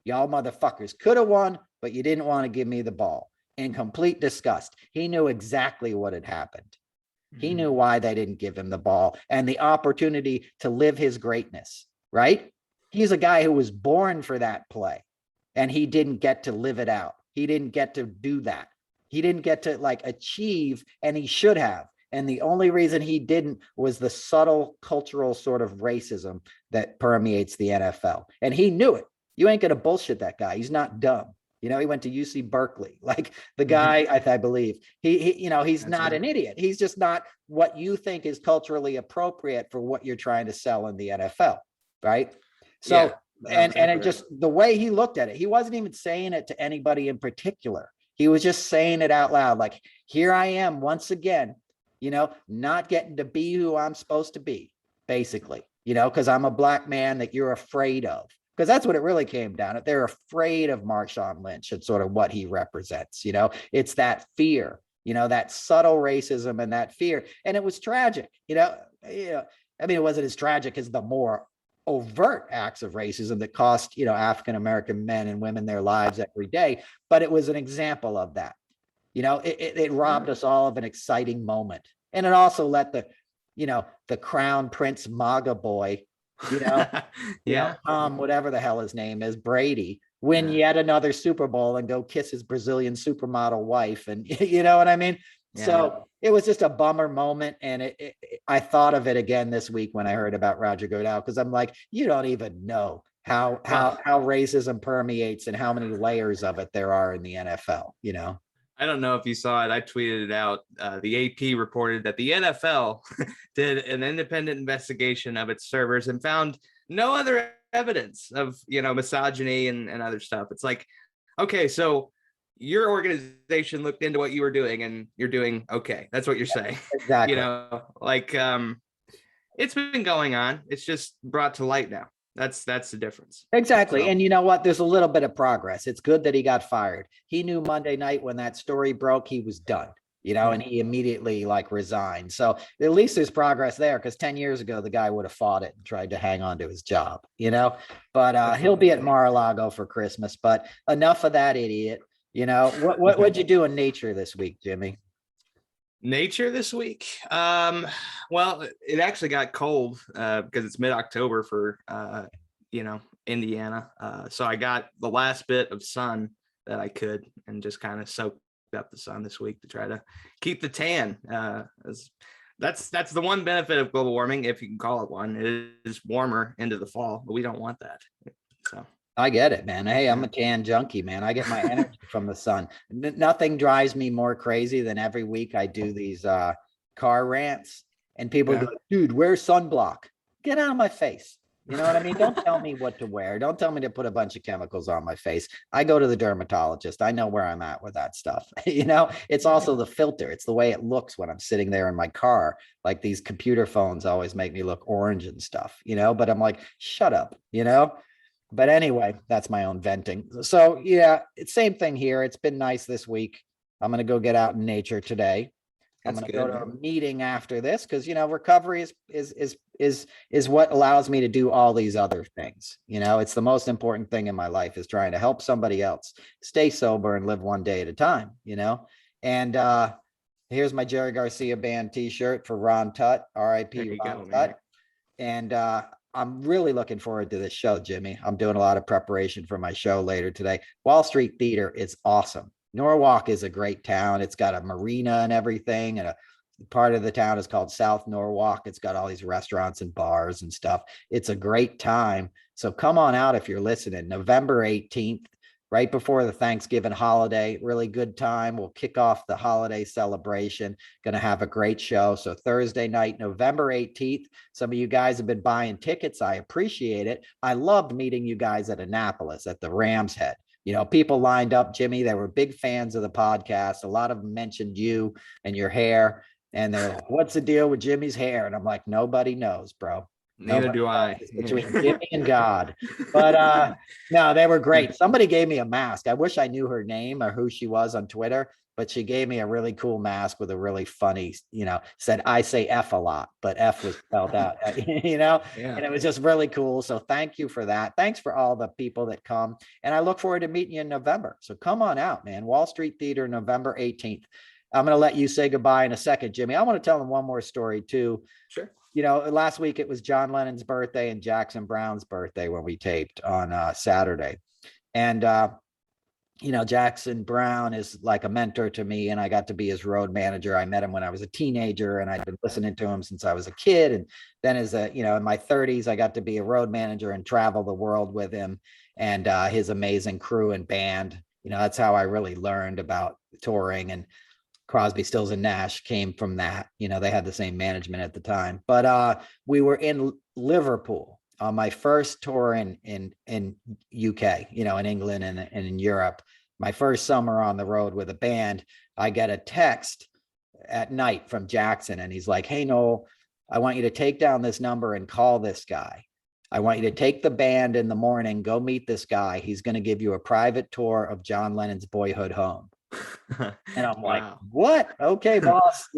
Y'all motherfuckers could have won, but you didn't want to give me the ball. In complete disgust. He knew exactly what had happened. He knew why they didn't give him the ball and the opportunity to live his greatness, right? He's a guy who was born for that play and he didn't get to live it out. He didn't get to do that. He didn't get to achieve, and he should have. And the only reason he didn't was the subtle cultural sort of racism that permeates the NFL. And he knew it. You ain't going to bullshit that guy. He's not dumb. He went to UC Berkeley. Like the guy, I believe he's not an idiot. He's just not what you think is culturally appropriate for what you're trying to sell in the NFL. Right. So, and it just, the way he looked at it, he wasn't even saying it to anybody in particular. He was just saying it out loud. Like, here I am once again, not getting to be who I'm supposed to be, basically, because I'm a black man that you're afraid of. Because that's what it really came down to. They're afraid of Marshawn Lynch and sort of what he represents. It's that fear, that subtle racism and that fear. And it was tragic. It wasn't as tragic as the more overt acts of racism that cost, African-American men and women their lives every day. But it was an example of that. It robbed us all of an exciting moment. And it also let the crown prince MAGA boy, whatever the hell his name is, Brady, win yet another Super Bowl and go kiss his Brazilian supermodel wife. And you know what I mean? Yeah. So it was just a bummer moment. And I thought of it again this week when I heard about Roger Goodell, because I'm like, you don't even know how racism permeates and how many layers of it there are in the NFL, I don't know if you saw it. I tweeted it out. The AP reported that the NFL did an independent investigation of its servers and found no other evidence of, misogyny and other stuff. It's like, okay, so your organization looked into what you were doing and you're doing okay. That's what you're saying. Exactly. It's been going on. It's just brought to light now. That's the difference. Exactly. So. And you know what? There's a little bit of progress. It's good that he got fired. He knew Monday night when that story broke, he was done, and he immediately resigned. So at least there's progress there, because 10 years ago, the guy would have fought it and tried to hang on to his job, but he'll be at Mar-a-Lago for Christmas. But enough of that idiot. What'd you do in nature this week, Jimmy? Nature this week? Well, it actually got cold because it's mid-October for Indiana. So I got the last bit of sun that I could and just kind of soaked up the sun this week to try to keep the tan. That's the one benefit of global warming, if you can call it one. It is warmer into the fall, but we don't want that. So I get it, man. Hey, I'm a tan junkie, man. I get my energy from the sun. Nothing drives me more crazy than every week I do these car rants and people go, dude, wear sunblock. Get out of my face. You know what I mean? Don't tell me what to wear. Don't tell me to put a bunch of chemicals on my face. I go to the dermatologist. I know where I'm at with that stuff. It's also the filter. It's the way it looks when I'm sitting there in my car. Like these computer phones always make me look orange and stuff, but I'm like, shut up, But anyway, that's my own venting. So yeah, it's same thing here. It's been nice this week. I'm going to go get out in nature today. I'm going to go to a meeting after this because, recovery is what allows me to do all these other things. It's the most important thing in my life is trying to help somebody else stay sober and live one day at a time, And here's my Jerry Garcia band t-shirt for Ron Tutt, RIP Ron Tutt. And I'm really looking forward to this show, Jimmy. I'm doing a lot of preparation for my show later today. Wall Street Theater is awesome. Norwalk is a great town. It's got a marina and everything, and a part of the town is called South Norwalk. It's got all these restaurants and bars and stuff. It's a great time. So come on out if you're listening. November 18th, right before the Thanksgiving holiday. Really good time. We'll kick off the holiday celebration. Going to have a great show. So Thursday night, November 18th. Some of you guys have been buying tickets. I appreciate it. I loved meeting you guys at Annapolis at the Ram's Head. You know, people lined up, Jimmy. They were big fans of the podcast. A lot of them mentioned you and your hair. And they're like, what's the deal with Jimmy's hair? And I'm like, nobody knows, bro. Neither do I. It's between Jimmy and God. But no, they were great. Somebody gave me a mask. I wish I knew her name or who she was on Twitter, but she gave me a really cool mask with a really funny, said, I say F a lot, but F was spelled out, Yeah. And it was just really cool. So thank you for that. Thanks for all the people that come. And I look forward to meeting you in November. So come on out, man. Wall Street Theater, November 18th. I'm going to let you say goodbye in a second, Jimmy. I want to tell them one more story too. Sure. Last week it was John Lennon's birthday and Jackson Brown's birthday when we taped on Saturday. And, Jackson Brown is like a mentor to me, and I got to be his road manager. I met him when I was a teenager, and I'd been listening to him since I was a kid. And then in my 30s, I got to be a road manager and travel the world with him and his amazing crew and band. That's how I really learned about touring. And Crosby, Stills, and Nash came from that. They had the same management at the time. But we were in Liverpool on my first tour in UK, in England and in Europe. My first summer on the road with a band. I get a text at night from Jackson, and he's like, hey, Noel, I want you to take down this number and call this guy. I want you to take the band in the morning, go meet this guy. He's going to give you a private tour of John Lennon's Boyhood home. And I'm like, what? Okay, boss,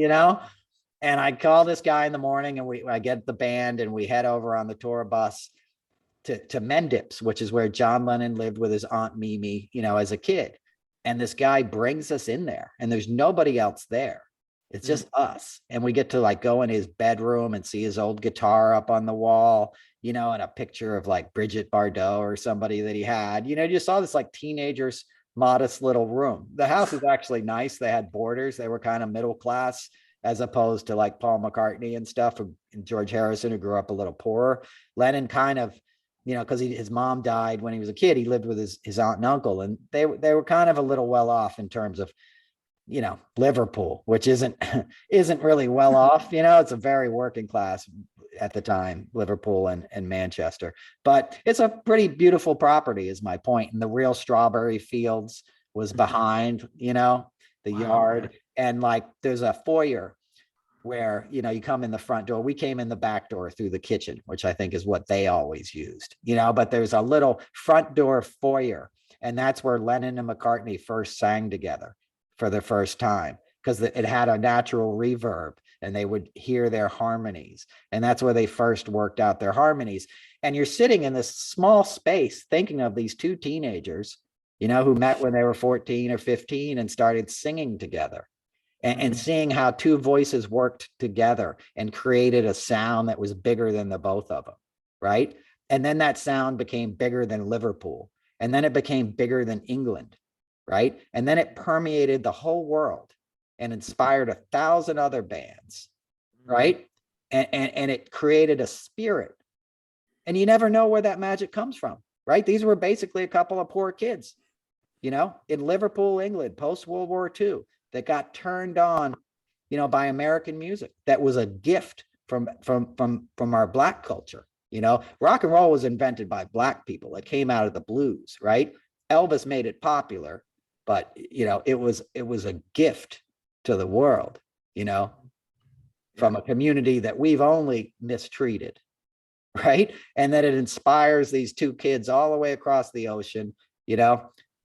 and I call this guy in the morning, and I get the band, and we head over on the tour bus to Mendips, which is where John Lennon lived with his Aunt Mimi, as a kid. And this guy brings us in there, and there's nobody else there. It's just us. And we get to go in his bedroom and see his old guitar up on the wall, and a picture of Bridget Bardot or somebody that he had. You saw this teenagers modest little room. The house was actually nice. They had boarders. They were kind of middle class, as opposed to Paul McCartney and stuff, and George Harrison, who grew up a little poorer. Lennon kind of, because his mom died when he was a kid, he lived with his aunt and uncle, and they were kind of a little well off in terms of, Liverpool, which isn't really well off. It's a very working class at the time, Liverpool and Manchester, but it's a pretty beautiful property is my point. And the real strawberry fields was behind, the yard. And there's a foyer where, you come in the front door. We came in the back door through the kitchen, which I think is what they always used, but there's a little front door foyer. And that's where Lennon and McCartney first sang together for the first time, because it had a natural reverb and they would hear their harmonies. And that's where they first worked out their harmonies. And you're sitting in this small space thinking of these two teenagers, who met when they were 14 or 15 and started singing together, and seeing how two voices worked together and created a sound that was bigger than the both of them. Right. And then that sound became bigger than Liverpool. And then it became bigger than England. Right. And then it permeated the whole world and inspired 1,000 other bands. Right. And it created a spirit. And you never know where that magic comes from. Right. These were basically a couple of poor kids, in Liverpool, England, post World War II, that got turned on, by American music. That was a gift from our Black culture. Rock and roll was invented by Black people. It came out of the blues. Right. Elvis made it popular. But, it was a gift to the world, from a community that we've only mistreated, right? And that it inspires these two kids all the way across the ocean,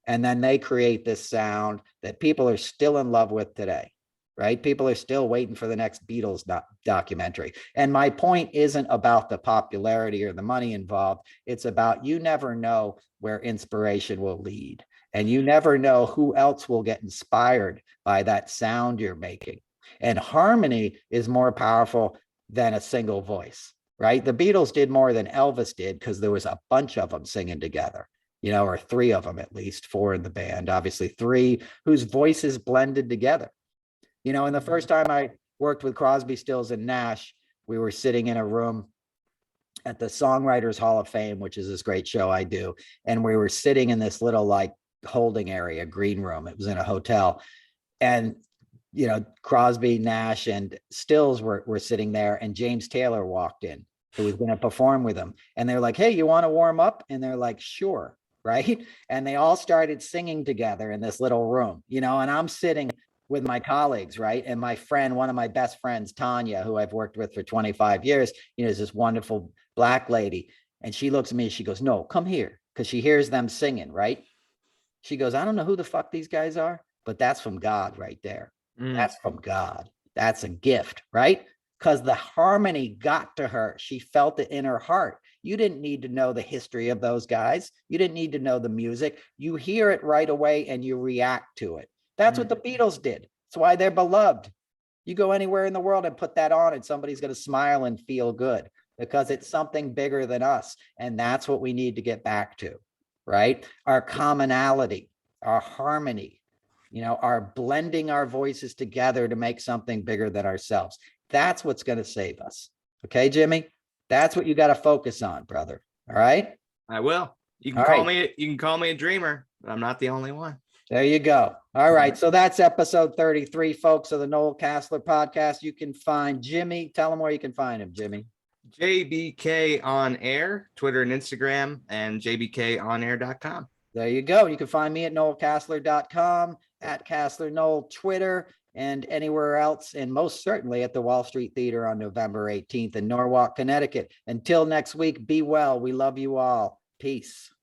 and then they create this sound that people are still in love with today, right? People are still waiting for the next Beatles documentary. And my point isn't about the popularity or the money involved. It's about, you never know where inspiration will lead. And you never know who else will get inspired by that sound you're making. And harmony is more powerful than a single voice, right? The Beatles did more than Elvis did because there was a bunch of them singing together. or three of them, at least four in the band, obviously three whose voices blended together. And the first time I worked with Crosby, Stills, and Nash, we were sitting in a room at the Songwriters Hall of Fame, which is this great show I do. And we were sitting in this little like holding area, green room. It was in a hotel. And, Crosby, Nash, and Stills were sitting there, and James Taylor walked in, who was going to perform with them. And they're like, hey, you want to warm up? And they're like, sure. Right. And they all started singing together in this little room, and I'm sitting with my colleagues, right? And my friend, one of my best friends, Tanya, who I've worked with for 25 years, is this wonderful Black lady. And she looks at me and she goes, no, come here. Because she hears them singing, right? She goes, I don't know who the fuck these guys are, but that's from God right there. That's from God. That's a gift, right? Because the harmony got to her. She felt it in her heart. You didn't need to know the history of those guys. You didn't need to know the music. You hear it right away and you react to it. That's what the Beatles did. That's why they're beloved. You go anywhere in the world and put that on and somebody's going to smile and feel good because it's something bigger than us. And that's what we need to get back to, right? Our commonality, our harmony, our blending our voices together to make something bigger than ourselves. That's what's going to save us. Okay, Jimmy? That's what you got to focus on, brother. All right? I will. You can call me a dreamer, but I'm not the only one. There you go. All right. So that's episode 33, folks, of the Noel Casler podcast. You can find Jimmy. Tell them where you can find him, Jimmy. JBK on air, Twitter and Instagram, and jbkonair.com. There you go. You can find me at noelcasler.com, at Casler Noel, Twitter, and anywhere else. And most certainly at the Wall Street Theater on November 18th in Norwalk, Connecticut. Until next week, be well. We love you all. Peace.